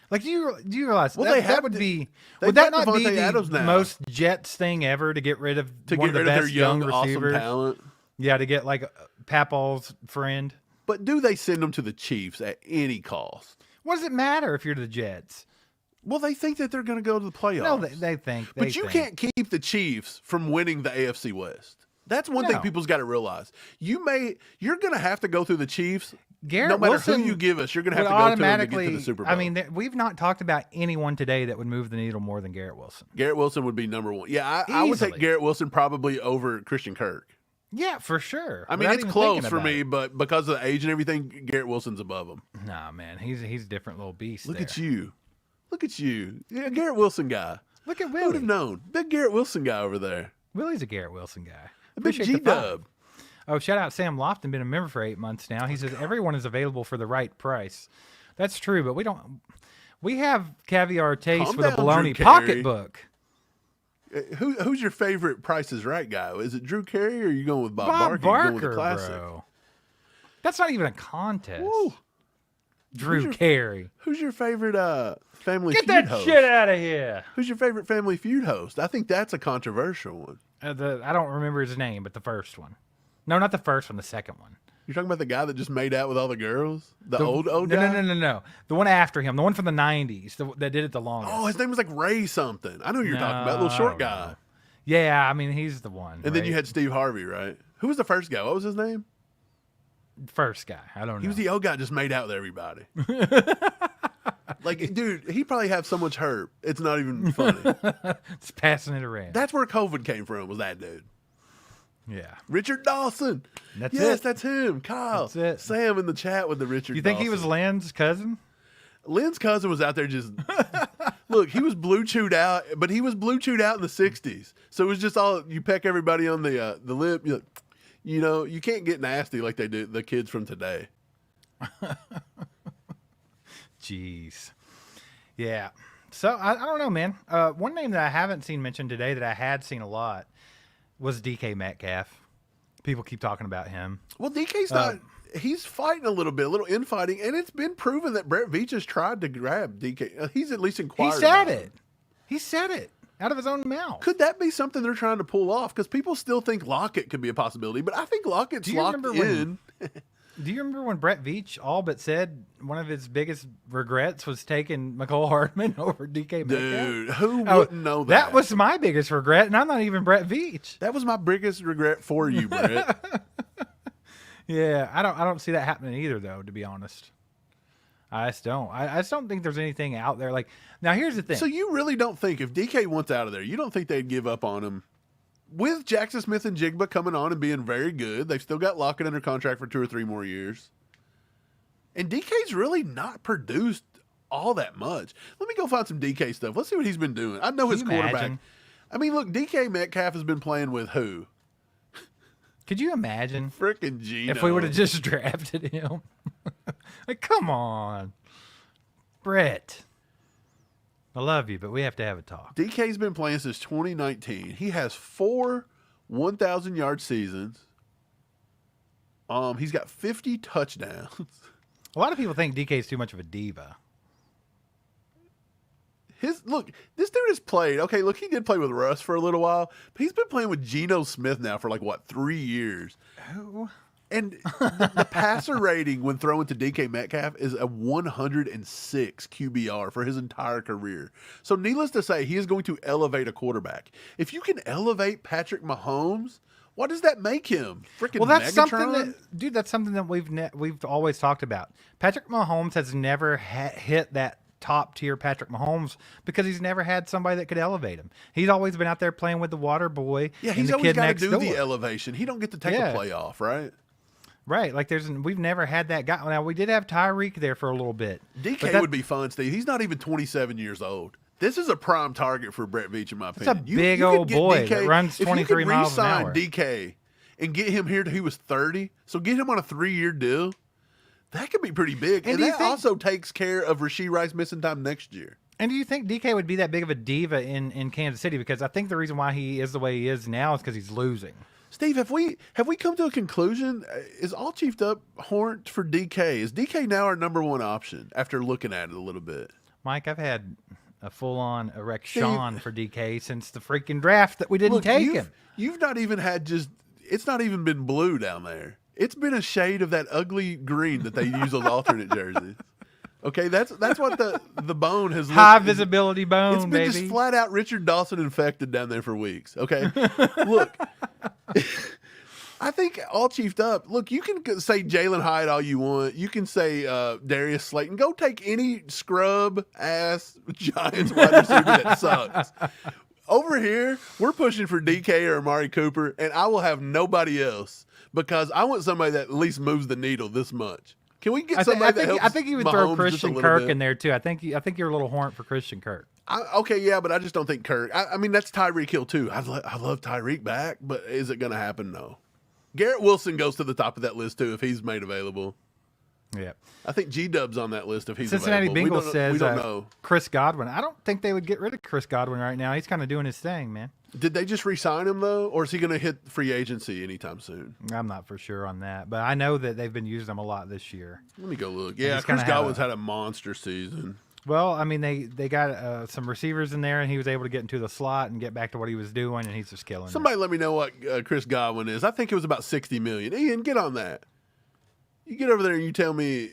Like, do you realize well, that would be would that not be the most Jets thing ever to get rid of one of the best young receivers? Awesome talent? Yeah, to get like Papal's friend. But do they send them to the Chiefs at any cost? What does it matter if you're the Jets? Well, they think that they're going to go to the playoffs. No, they think. But you can't keep the Chiefs from winning the AFC West. That's one thing people's got to realize. You're going to have to go through the Chiefs. Garrett no matter Wilson who you give us, you're going to have to go through them to get to the Super Bowl. I mean, we've not talked about anyone today that would move the needle more than Garrett Wilson. Garrett Wilson would be number one. Yeah, I would take Garrett Wilson probably over Christian Kirk. Yeah, for sure. I mean, it's close for me, but because of the age and everything, Garrett Wilson's above him. Nah, man, he's a different little beast. Look at you. Yeah, Garrett Wilson guy. Look at Willie. Who would have known? Big Garrett Wilson guy over there. Willie's a Garrett Wilson guy. A big G-Dub. Oh, shout out Sam Lofton, been a member for 8 months now. He says everyone is available for the right price. That's true, but we have caviar taste with a bologna pocketbook. Who's your favorite Price is Right guy? Is it Drew Carey or are you going with Bob Barker? Barker, going with the classic? bro. That's not even a contest. Woo. Drew Carey. Who's your favorite Family Get Feud that host? shit out of here. Who's your favorite Family Feud host? I think that's a controversial one. I don't remember his name, but the first one. No, not the first one, the second one. You're talking about the guy that just made out with all the girls? The old guy? No. The one after him, the one from the 90s that did it the longest. Oh, his name was like Ray something. I know who you're talking about, little short guy. Know. Yeah, I mean, he's the one. And then you had Steve Harvey, right? Who was the first guy? What was his name? First guy. I don't know. He was the old guy that just made out with everybody. Like, dude, he probably have so much hurt. It's not even funny. It's passing it around. That's where COVID came from, was that dude. Yeah. Richard Dawson. Yes, that's him. Kyle. That's it. Sam in the chat with the Richard You think Dawson. he was Lynn's cousin? Lynn's cousin was out there just... Look, he was blue chewed out, but he was blue chewed out in the 60s. So it was just all... You peck everybody on the lip. You know, you can't get nasty like they do the kids from today. Jeez. Yeah. So, I don't know, man. One name that I haven't seen mentioned today that I had seen a lot was DK Metcalf. People keep talking about him. Well, DK's not... He's fighting a little infighting, and it's been proven that Brett Veach has tried to grab DK. He's at least inquired about it. He said it out of his own mouth. Could that be something they're trying to pull off? Because people still think Lockett could be a possibility, but I think Lockett's locked in. Do you remember when Brett Veach all but said one of his biggest regrets was taking McCole Hardman over DK Metcalf? Dude, who wouldn't know that? That was my biggest regret, and I'm not even Brett Veach. That was my biggest regret for you, Brett. Yeah, I don't see that happening either, though, to be honest. I just don't. I just don't think there's anything out there. Like, now, here's the thing. So you really don't think if DK wants out of there, you don't think they'd give up on him? With Jackson Smith and Jigba coming on and being very good, they've still got Lockett under contract for 2 or 3 more years. And DK's really not produced all that much. Let me go find some DK stuff. Let's see what he's been doing. I know his quarterback. Imagine? I mean, look, DK Metcalf has been playing with who? Could you imagine Frickin' Gino. if we would have just drafted him? Like, come on. Brett. I love you, but we have to have a talk. DK's been playing since 2019. He has 4 1,000-yard seasons. He's got 50 touchdowns. A lot of people think DK is too much of a diva. Look, this dude has played. Okay, look, he did play with Russ for a little while, but he's been playing with Geno Smith now for 3 years. Who? And the passer rating when throwing to DK Metcalf is a 106 QBR for his entire career. So needless to say, he is going to elevate a quarterback. If you can elevate Patrick Mahomes, what does that make him? Freaking that's Megatron? something that, that's something that we've always talked about. Patrick Mahomes has never hit that top tier Patrick Mahomes because he's never had somebody that could elevate him. He's always been out there playing with the water boy. Yeah, he's always got to do the elevation. He don't get to take a play off, right? Right, like we've never had that guy. Now we did have Tyreek there for a little bit. DK would be fun, Steve. He's not even 27 years old. This is a prime target for Brett Veach, in my opinion. It's a big old boy that runs 23 miles an hour. If you could re-sign DK and get him here till he was 30, so get him on a 3-year deal, that could be pretty big. And that also takes care of Rashee Rice missing time next year. And do you think DK would be that big of a diva in Kansas City? Because I think the reason why he is the way he is now is because he's losing. Steve, have we come to a conclusion? Is all chiefed up horned for DK? Is DK now our number one option after looking at it a little bit? Mike, I've had a full-on erection for DK since the freaking draft that we didn't take him. You've not even had it's not even been blue down there. It's been a shade of that ugly green that they use on alternate jerseys. Okay, that's what the bone has High looked. visibility bone, It's been baby. just flat out Richard Dawson infected down there for weeks. Okay, look. I think all chiefed up. Look, you can say Jalen Hyatt all you want. You can say Darius Slayton. Go take any scrub ass Giants wide receiver that sucks. Over here, we're pushing for DK or Amari Cooper, and I will have nobody else because I want somebody that at least moves the needle this much. Can we get somebody that helps? I think you would Mahomes throw just a Christian little Kirk bit? in there too. I think you're a little horned for Christian Kirk. Okay, yeah, but I just don't think Kirk. I mean, that's Tyreek Hill too. I love Tyreek back, but is it going to happen? No. Garrett Wilson goes to the top of that list too if he's made available. Yeah, I think G-Dub's on that list if he's Cincinnati available. Bengals says we don't know. Chris Godwin. I don't think they would get rid of Chris Godwin right now. He's kind of doing his thing, man. Did they just re-sign him though, or is he going to hit free agency anytime soon? I'm not for sure on that, but I know that they've been using him a lot this year. Let me go look. Yeah, he's Chris kinda Godwin's had a monster season. Well, I mean, they got some receivers in there, and he was able to get into the slot and get back to what he was doing, and he's just killing it. Somebody let me know what Chris Godwin is. I think it was about $60 million. Ian, get on that. You get over there and you tell me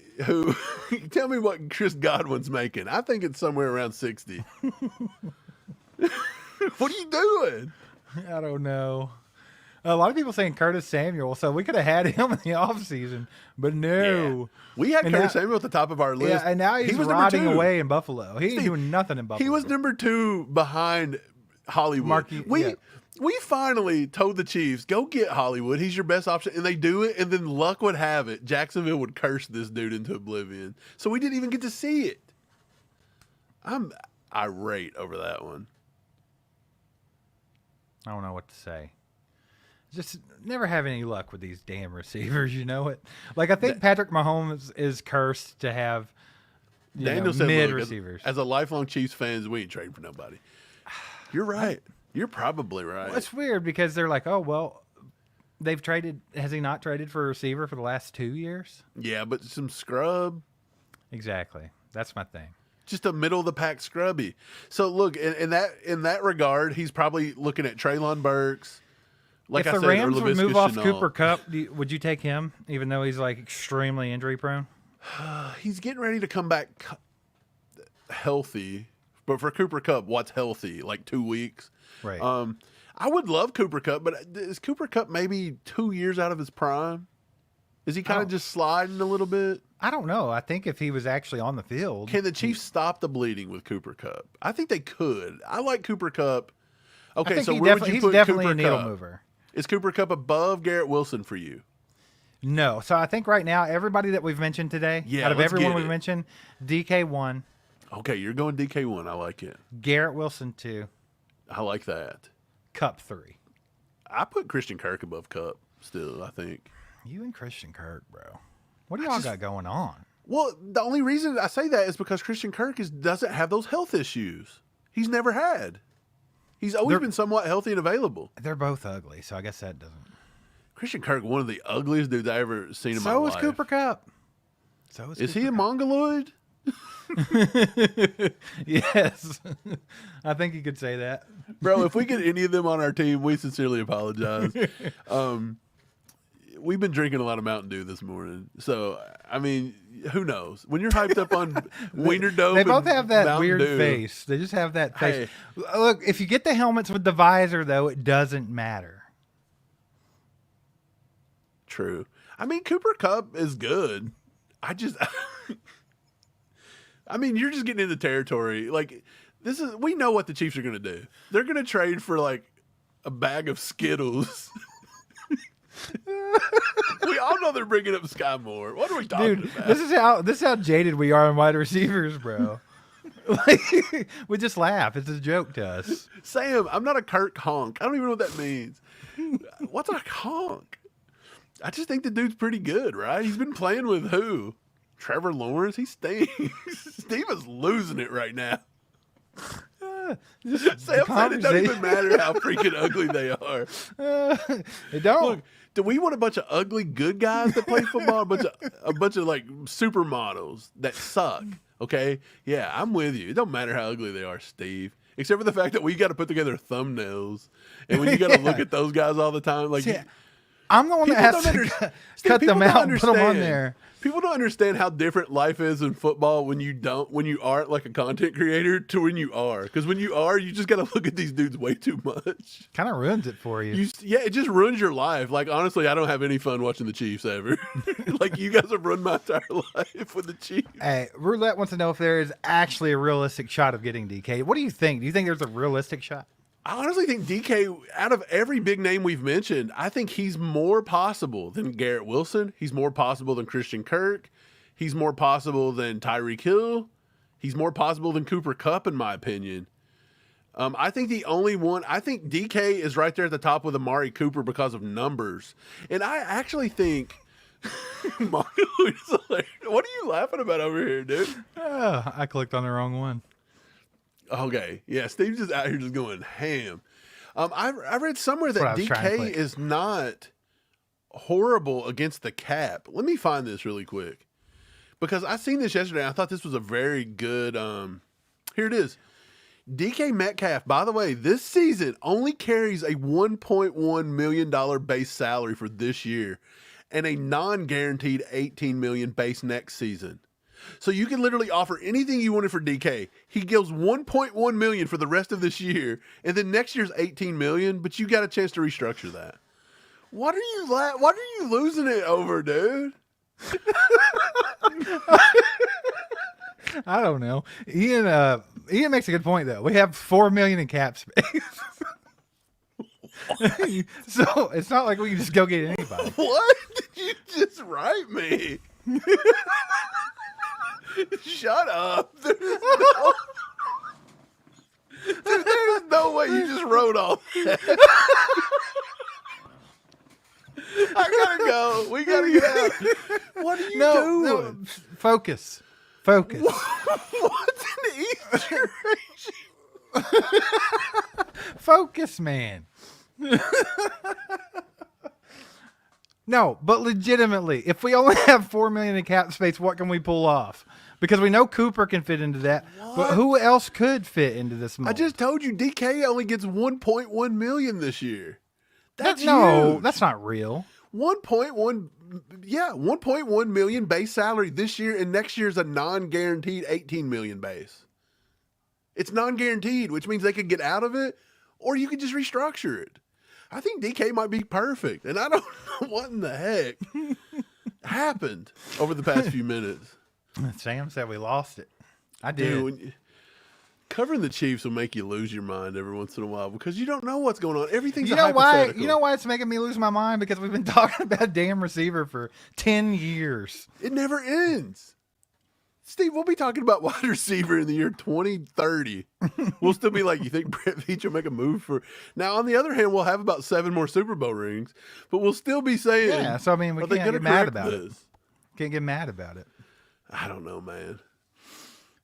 tell me what Chris Godwin's making. I think it's somewhere around 60. What are you doing? I don't know. A lot of people saying Curtis Samuel, so we could have had him in the offseason, but no. Yeah. We had And Curtis now- Samuel at the top of our list. Yeah, and now he's was number rotting 2. away in Buffalo. He ain't Steve, doing nothing in Buffalo. He was number 2 behind Hollywood. Marquee, yeah. We finally told the Chiefs, go get Hollywood. He's your best option. And they do it, and then luck would have it. Jacksonville would curse this dude into oblivion. So we didn't even get to see it. I'm irate over that one. I don't know what to say. Just never have any luck with these damn receivers, you know it? Like, I think Patrick Mahomes is cursed to have Daniel said, mid look, receivers. as a lifelong Chiefs fans, we ain't trading for nobody. You're right. You're probably right. Well, it's weird because they're like, oh, well, they've traded. Has he not traded for a receiver for the last 2 years? Yeah, but some scrub. Exactly. That's my thing. Just a middle of the pack scrubby. So look, in that regard, he's probably looking at Treylon Burks. Like if I the said, Rams or would Laviska move off Shenault. Cooper Kupp, would you take him, even though he's like extremely injury prone? He's getting ready to come back healthy. But for Cooper Kupp, what's healthy? Like 2 weeks. Right. I would love Cooper Kupp, but is Cooper Kupp maybe 2 years out of his prime? Is he kind of just sliding a little bit? I don't know. I think if he was actually on the field. Can the Chiefs stop the bleeding with Cooper Kupp? I think they could. I like Cooper Kupp. Okay, so where would you he's put definitely Cooper a needle Kupp? mover. Is Cooper Kupp above Garrett Wilson for you? No. So I think right now, everybody that we've mentioned today, Yeah, out of let's everyone get we've it. mentioned, DK 1, Okay, you're going DK1. I like it. Garrett Wilson 2, I like that. Kupp 3. I put Christian Kirk above Kupp still, I think. You and Christian Kirk, bro. What do y'all got going on? Well, the only reason I say that is because Christian Kirk doesn't have those health issues. He's never had. He's always been somewhat healthy and available. They're both ugly, so I guess that doesn't. Christian Kirk, one of the ugliest dudes I ever seen in my So life. is Cooper Kupp. Is he a mongoloid? Yes. I think you could say that. Bro, if we get any of them on our team, we sincerely apologize. We've been drinking a lot of Mountain Dew this morning. So, I mean, who knows? When you're hyped up on Wiener Dome, They both and have that Mountain weird Dew, face. They just have that face. Look, if you get the helmets with the visor, though, it doesn't matter. True. I mean, Cooper Kupp is good. I mean, you're just getting into territory. Like, we know what the Chiefs are going to do. They're going to trade for, like, a bag of Skittles. We all know they're bringing up Sky Moore. What are we talking Dude, about? this is how jaded we are in wide receivers, bro. Like, we just laugh. It's a joke to us. Sam, I'm not a Kirk honk. I don't even know what that means. What's a honk? I just think the dude's pretty good, right? He's been playing with who? Trevor Lawrence? He stinks. Steve is losing it right now. Sam said it doesn't even matter how freaking ugly they are. They don't. Look, do we want a bunch of ugly good guys that play football? A bunch of like supermodels that suck. Okay, yeah, I'm with you. It don't matter how ugly they are, Steve. Except for the fact that we got to put together thumbnails, and when you got to look at those guys all the time, like See, I'm the one that people has don't to Steve, cut people them don't out and put them on understand. there. People don't understand how different life is in football when you aren't like a content creator to when you are. Because when you are, you just got to look at these dudes way too much. Kind of ruins it for you. Yeah, it just ruins your life. Like, honestly, I don't have any fun watching the Chiefs ever. Like, you guys have ruined my entire life with the Chiefs. Hey, Roulette wants to know if there is actually a realistic shot of getting DK. What do you think? Do you think there's a realistic shot? I honestly think DK, out of every big name we've mentioned, I think he's more possible than Garrett Wilson. He's more possible than Christian Kirk. He's more possible than Tyreek Hill. He's more possible than Cooper Kupp, in my opinion. I think the only one, I think DK is right there at the top with Amari Cooper because of numbers. And I actually think, what are you laughing about over here, dude? I clicked on the wrong one. Okay, yeah, Steve's just out here just going ham. I read somewhere that DK is not horrible against the cap. Let me find this really quick because I seen this yesterday. And I thought this was a very good. Here it is. DK Metcalf, by the way, this season only carries a $1.1 million base salary for this year and a non-guaranteed $18 million base next season. So you can literally offer anything you wanted for DK. He gives $1.1 million for the rest of this year, and then next year's $18 million, but you got a chance to restructure that. What are you losing it over, dude? I don't know. Ian makes a good point though. We have $4 million in cap space. So it's not like we can just go get anybody. What did you just write me? Shut up. There's no way you just wrote all that. I gotta go. We gotta get out. What are you doing? No. Focus. Focus. What's an Easter egg? Focus, man. No, but legitimately, if we only have $4 million in cap space, what can we pull off? Because we know Cooper can fit into that, but who else could fit into this mold? I just told you DK only gets $1.1 million this year. That's no, huge. that's not real. 1.1 million base salary this year, and next year's a non-guaranteed 18 million base. It's non-guaranteed, which means they could get out of it, or you could just restructure it. I think DK might be perfect, and I don't know what in the heck happened over the past few minutes. Sam said we lost it. I did. Dude, covering the Chiefs will make you lose your mind every once in a while because you don't know what's going on. Everything's hypothetical. You know why it's making me lose my mind? Because we've been talking about damn receiver for 10 years. It never ends. Steve, we'll be talking about wide receiver in the year 2030. We'll still be like, you think Brett Veach will make a move for... Now, on the other hand, we'll have about 7 more Super Bowl rings, but we'll still be saying... Yeah, so I mean, we can't get mad about it. Can't get mad about it. I don't know, man.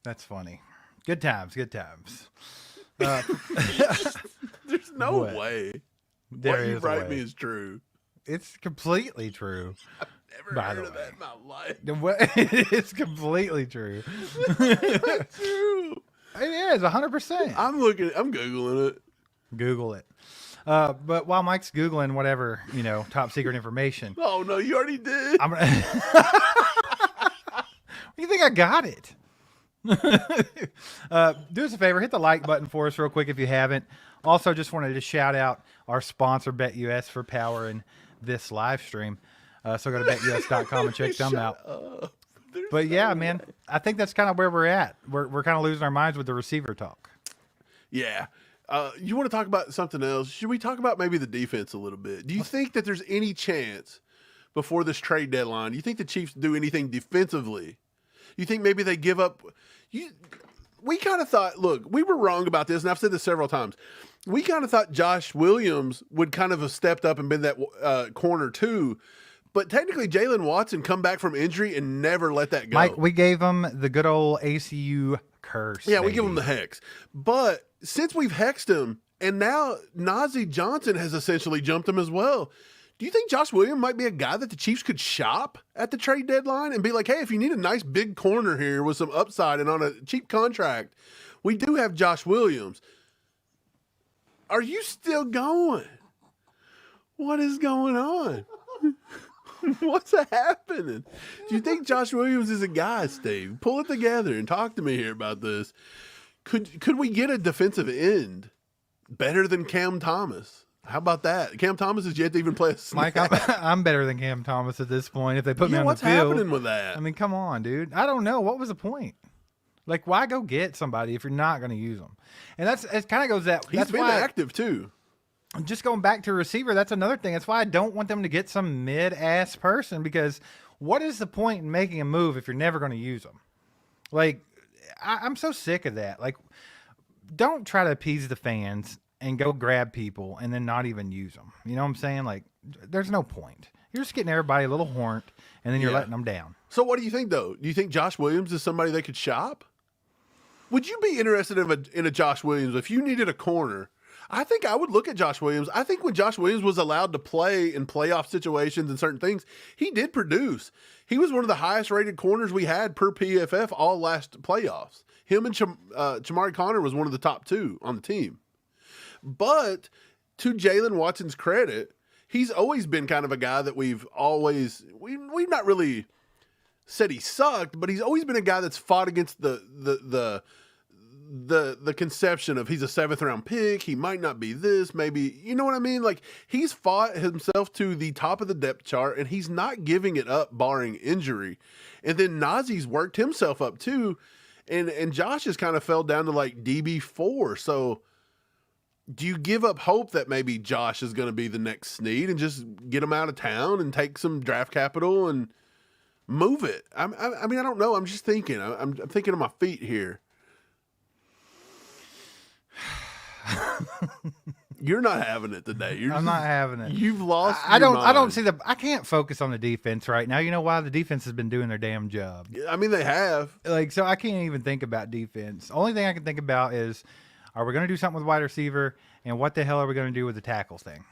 That's funny. Good times, good times. There's no way. What you write me is true. It's completely true. Never heard of that in my life. It's completely true. It's true. It is 100%. I'm Googling it. Google it. But while Mike's Googling whatever, top secret information. Oh no, you already did. You think I got it? Do us a favor, hit the like button for us real quick if you haven't. Also, just wanted to shout out our sponsor, BetUS, for powering this live stream. So go to betus.com and check them out. But yeah, man, I think that's kind of where we're at. We're kind of losing our minds with the receiver talk. Yeah. You want to talk about something else? Should we talk about maybe the defense a little bit? Do you think that there's any chance before this trade deadline? Do you think the Chiefs do anything defensively? You think maybe they give up? We kind of thought, look, we were wrong about this, and I've said this several times. We kind of thought Josh Williams would kind of have stepped up and been that corner too. But technically, Jalen Watson come back from injury and never let that go. Mike, we gave him the good old ACU curse. Yeah, we give him the hex. But since we've hexed him, and now Najee Johnson has essentially jumped him as well, do you think Josh Williams might be a guy that the Chiefs could shop at the trade deadline and be like, hey, if you need a nice big corner here with some upside and on a cheap contract, we do have Josh Williams. Are you still going? What is going on? What's happening? Do you think Josh Williams is a guy, Steve? Pull it together and talk to me here about this. Could we get a defensive end better than Cam Thomas? How about that? Cam Thomas has yet to even play a snap. Mike, I'm better than Cam Thomas at this point. If they put me on the what's field, happening with that? I mean, come on, dude. I don't know. What was the point? Like, why go get somebody if you're not going to use them? And it kind of goes that. He's been active too. Just going back to receiver, that's another thing. That's why I don't want them to get some mid-ass person, because what is the point in making a move if you're never going to use them? Like, I'm so sick of that. Like, don't try to appease the fans and go grab people and then not even use them. You know what I'm saying? Like, there's no point. You're just getting everybody a little horned, and then you're letting them down. So what do you think, though? Do you think Josh Williams is somebody they could shop? Would you be interested in a Josh Williams if you needed a corner? I think I would look at Josh Williams. I think when Josh Williams was allowed to play in playoff situations and certain things, he did produce. He was one of the highest rated corners we had per PFF all last playoffs. Him and Chamari Connor was one of the top two on the team. But to Jalen Watson's credit, he's always been kind of a guy that we've not really said he sucked, but he's always been a guy that's fought against the conception of he's a 7th round pick. He might not be this, maybe, you know what I mean? Like, he's fought himself to the top of the depth chart, and he's not giving it up barring injury. And then Nazee's worked himself up too. And Josh has kind of fell down to like DB4. So do you give up hope that maybe Josh is going to be the next Snead and just get him out of town and take some draft capital and move it? I mean, I don't know. I'm just thinking. I'm thinking on my feet here. You're not having it today. I'm not having it. You've lost. I don't see I can't focus on the defense right now. You know why? The defense has been doing their damn job. I mean, they have. Like, so I can't even think about defense. Only thing I can think about is, are we going to do something with wide receiver, and what the hell are we going to do with the tackles thing?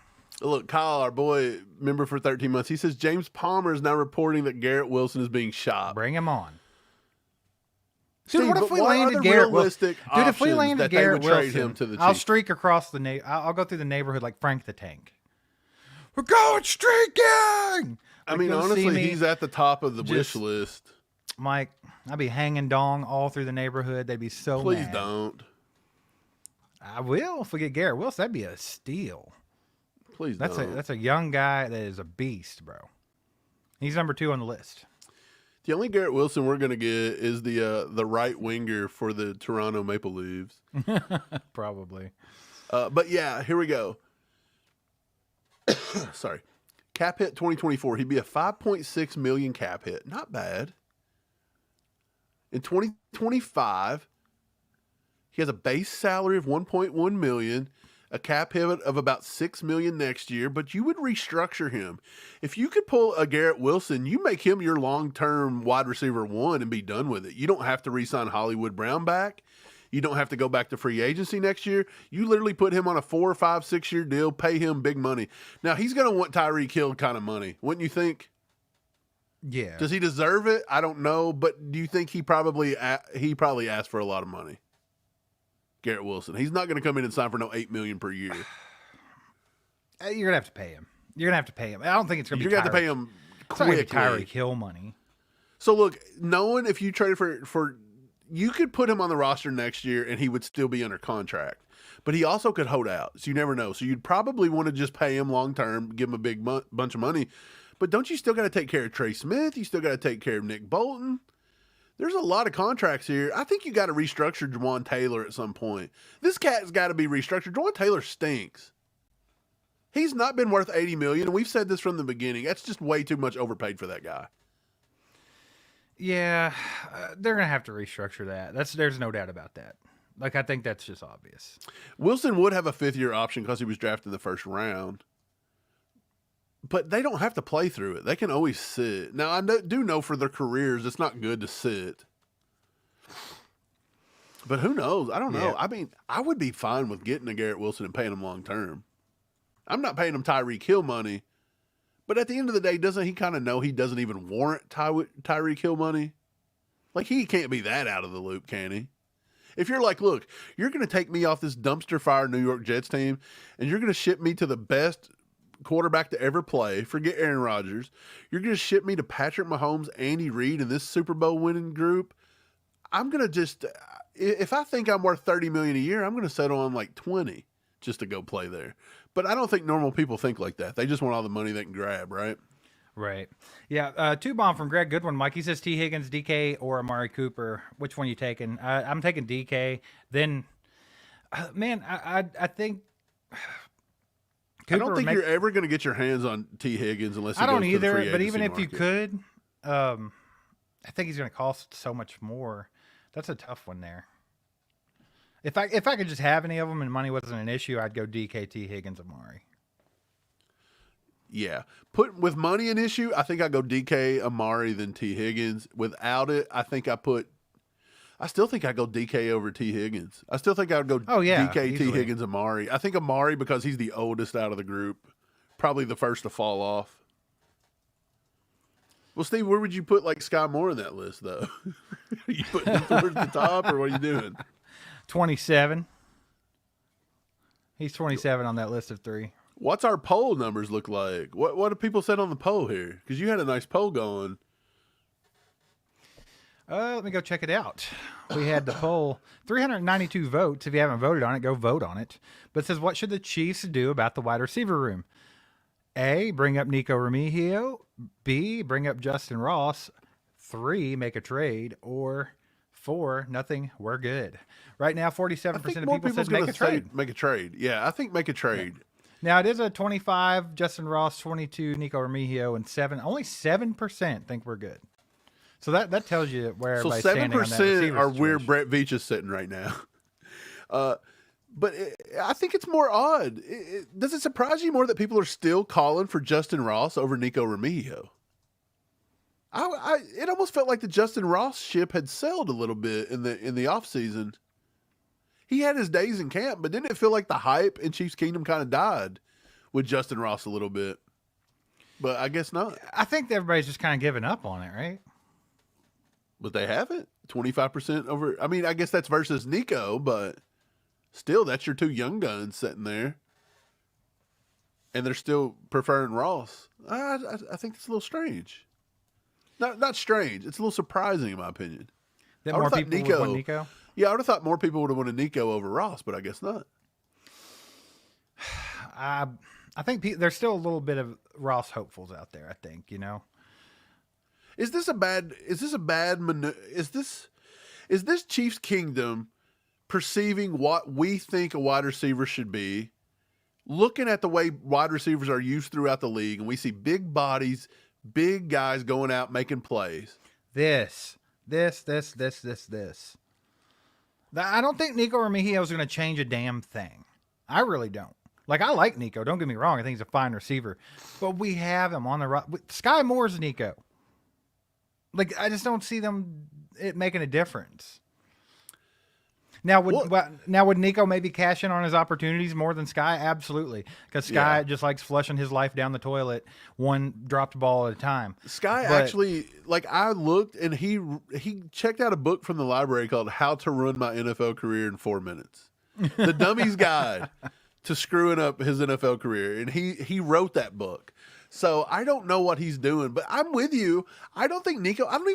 Look, Kyle, our boy, member for 13 months, he says James Palmer is now reporting that Garrett Wilson is being shot. Bring him on. Steve, Dude, what if we landed Garrett Wilson? Dude, if we landed Garrett Wilson, I'll streak across the I'll go through the neighborhood like Frank the Tank. We're going streaking. I mean, honestly, he's at the top of the wish list. Mike, I'd be hanging dong all through the neighborhood. They'd be so Please mad. Don't. I will if we get Garrett Wilson. That'd be a steal. Please don't. That's a young guy that is a beast, bro. He's number 2 on the list. The only Garrett Wilson we're going to get is the right winger for the Toronto Maple Leafs. Probably. But yeah, here we go. Sorry. Cap hit 2024. He'd be a 5.6 million cap hit. Not bad. In 2025, he has a base salary of 1.1 million. A cap hit of about 6 million next year, but you would restructure him. If you could pull a Garrett Wilson, you make him your long-term wide receiver 1 and be done with it. You don't have to re-sign Hollywood Brown back. You don't have to go back to free agency next year. You literally put him on a 4, 5, 6 year deal, pay him big money. Now he's going to want Tyreek Hill kind of money, wouldn't you think? Yeah. Does he deserve it? I don't know, but do you think he probably asked for a lot of money? Garrett Wilson. He's not going to come in and sign for no $8 million per year. You're going to have to pay him. You're going to have to pay him. I don't think it's going to be You're going to have to pay him quickly. Tyreek Hill money. So look, knowing if you traded for you could put him on the roster next year and he would still be under contract. But he also could hold out. So you never know. So you'd probably want to just pay him long term, give him a big bunch of money. But don't you still got to take care of Trey Smith? You still got to take care of Nick Bolton. There's a lot of contracts here. I think you got to restructure Jawan Taylor at some point. This cat's got to be restructured. Jawan Taylor stinks. He's not been worth $80 million, and we've said this from the beginning. That's just way too much overpaid for that guy. Yeah, they're going to have to restructure that. There's no doubt about that. Like, I think that's just obvious. Wilson would have a 5th-year option because he was drafted in the first round. But they don't have to play through it. They can always sit. Now, I do know for their careers, it's not good to sit. But who knows? I don't know. Yeah. I mean, I would be fine with getting a Garrett Wilson and paying him long term. I'm not paying him Tyreek Hill money. But at the end of the day, doesn't he kind of know he doesn't even warrant Tyreek Hill money? Like, he can't be that out of the loop, can he? If you're like, look, you're going to take me off this dumpster fire New York Jets team, and you're going to ship me to the best quarterback to ever play. Forget Aaron Rodgers. You're going to ship me to Patrick Mahomes, Andy Reid, and this Super Bowl winning group. I'm going to just, if I think I'm worth $30 million a year, I'm going to settle on like 20 just to go play there. But I don't think normal people think like that. They just want all the money they can grab, right? Right. Yeah. Two bomb from Greg Goodwin. Mike, he says T. Higgins, DK, or Amari Cooper. Which one you taking? I'm taking DK. Then, man, I think Cooper, I don't think you're ever going to get your hands on T. Higgins unless he I don't goes either. To the free but even if market. you could, I think he's going to cost so much more. That's a tough one there. If I could just have any of them and money wasn't an issue, I'd go DK, T. Higgins, Amari. Yeah. With money an issue, I think I go DK, Amari, then T. Higgins. Without it, I still think I go DK over T. Higgins. I still think I would go DK, easily. T. Higgins, Amari. I think Amari because he's the oldest out of the group. Probably the first to fall off. Well, Steve, where would you put like Sky Moore in that list, though? Are you putting him towards the top, or what are you doing? 27. He's 27 on that list of 3. What's our poll numbers look like? What do people said on the poll here? Because you had a nice poll going. Let me go check it out. We had the poll, 392 votes. If you haven't voted on it, go vote on it. But it says, what should the Chiefs do about the wide receiver room? A, bring up Nikko Remigio. B, bring up Justyn Ross. 3, make a trade. Or 4, nothing, we're good. Right now, 47% of people said make a trade. Make a trade. Yeah, I think make a trade. Yeah. Now, it is a 25, Justyn Ross, 22, Nikko Remigio, and 7. Only 7% think we're good. So that tells you where everybody's standing on that receiver situation. 7% are where Brett Veach is sitting right now. But I think it's more odd. Does it surprise you more that people are still calling for Justyn Ross over Nikko Remigio? It almost felt like the Justyn Ross ship had sailed a little bit in the offseason. He had his days in camp, but didn't it feel like the hype in Chiefs Kingdom kind of died with Justyn Ross a little bit? But I guess not. I think everybody's just kind of giving up on it, right? But they haven't. 25% over. I mean, I guess that's versus Nikko, but still, that's your two young guns sitting there. And they're still preferring Ross. I think it's a little strange. Not strange. It's a little surprising, in my opinion. That more people would want Nikko? Yeah, I would have thought more people would have wanted Nikko over Ross, but I guess not. I think there's still a little bit of Ross hopefuls out there. I think Is this Chiefs Kingdom perceiving what we think a wide receiver should be, looking at the way wide receivers are used throughout the league, and we see big bodies, big guys going out making plays. This. I don't think Nikko Remigio is going to change a damn thing. I really don't. Like, I like Nikko. Don't get me wrong. I think he's a fine receiver. But we have him on the right. Sky Moore's Nikko. Like, I just don't see it making a difference. Now, would Nikko maybe cash in on his opportunities more than Sky? Absolutely. Because Sky just likes flushing his life down the toilet one dropped ball at a time. Actually, like, I looked and he checked out a book from the library called How to Run My NFL Career in 4 Minutes. The Dummy's Guide to Screwing Up His NFL Career. And he wrote that book. So I don't know what he's doing, but I'm with you. I don't even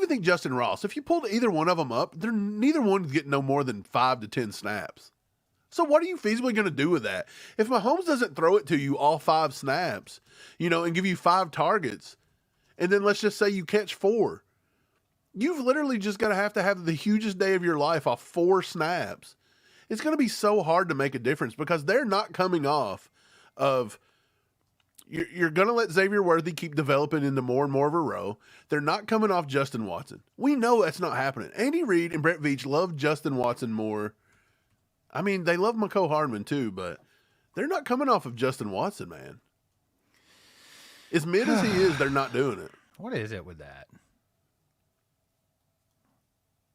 think Justyn Ross, if you pulled either one of them up, neither one's getting no more than 5 to 10 snaps. So what are you feasibly going to do with that? If Mahomes doesn't throw it to you all 5 snaps, and give you 5 targets, and then let's just say you catch 4, you've literally just got to have the hugest day of your life off 4 snaps. It's going to be so hard to make a difference because they're not coming off of... You're going to let Xavier Worthy keep developing into more and more of a row. They're not coming off Justin Watson. We know that's not happening. Andy Reid and Brett Veach love Justin Watson more. I mean, they love Mecole Hardman too, but they're not coming off of Justin Watson, man. As mid as he is, they're not doing it. What is it with that?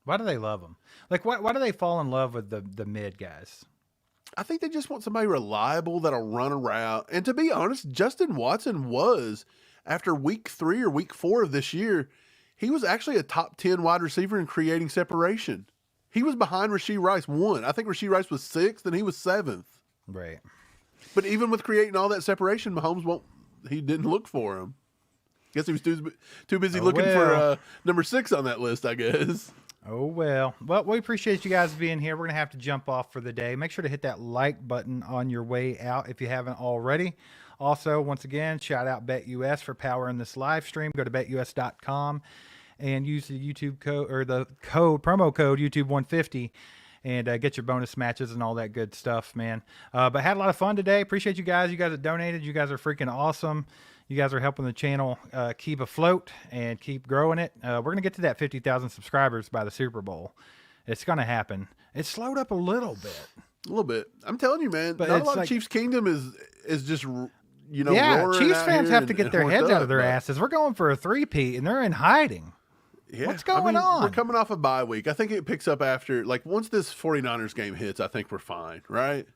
Why do they love him? Like, why do they fall in love with the mid guys? I think they just want somebody reliable that'll run around. And to be honest, Justin Watson was, after week 3 or week 4 of this year, he was actually a top 10 wide receiver in creating separation. He was behind Rashee Rice 1. I think Rashee Rice was 6th and he was 7th. Right. But even with creating all that separation, Mahomes he didn't look for him. Guess he was too busy looking for number 6 on that list, I guess. Oh, well. Well, we appreciate you guys being here. We're going to have to jump off for the day. Make sure to hit that like button on your way out if you haven't already. Also, once again, shout out BetUS for powering this live stream. Go to betus.com and use the YouTube code or the promo code YouTube150 and get your bonus matches and all that good stuff, man. But had a lot of fun today. Appreciate you guys. You guys that donated. You guys are freaking awesome. You guys are helping the channel keep afloat and keep growing it. We're going to get to that 50,000 subscribers by the Super Bowl. It's going to happen. It slowed up a little bit. A little bit. I'm telling you, man. But not a lot of Chiefs Kingdom is just, yeah, Chiefs fans have to get their heads out of their asses. We're going for a 3-peat, and they're in hiding. Yeah. What's going on? We're coming off a bye week. I think it picks up after, once this 49ers game hits, I think we're fine, right?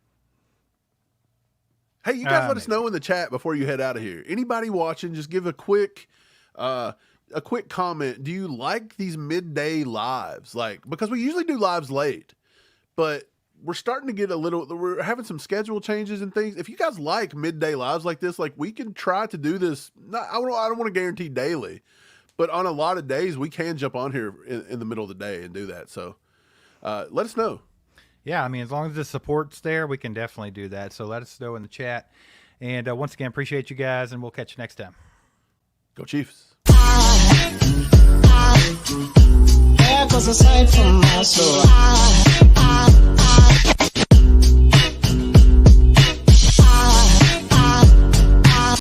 Hey, you guys let us know in the chat before you head out of here. Anybody watching, just give a quick comment. Do you like these midday lives? Because we usually do lives late, but we're starting to get we're having some schedule changes and things. If you guys like midday lives like this, we can try to do this. I don't want to guarantee daily, but on a lot of days we can jump on here in the middle of the day and do that. So let us know. Yeah, I mean, as long as the support's there, we can definitely do that. So let us know in the chat. And once again, appreciate you guys, and we'll catch you next time. Go Chiefs. There goes a sight from my soul.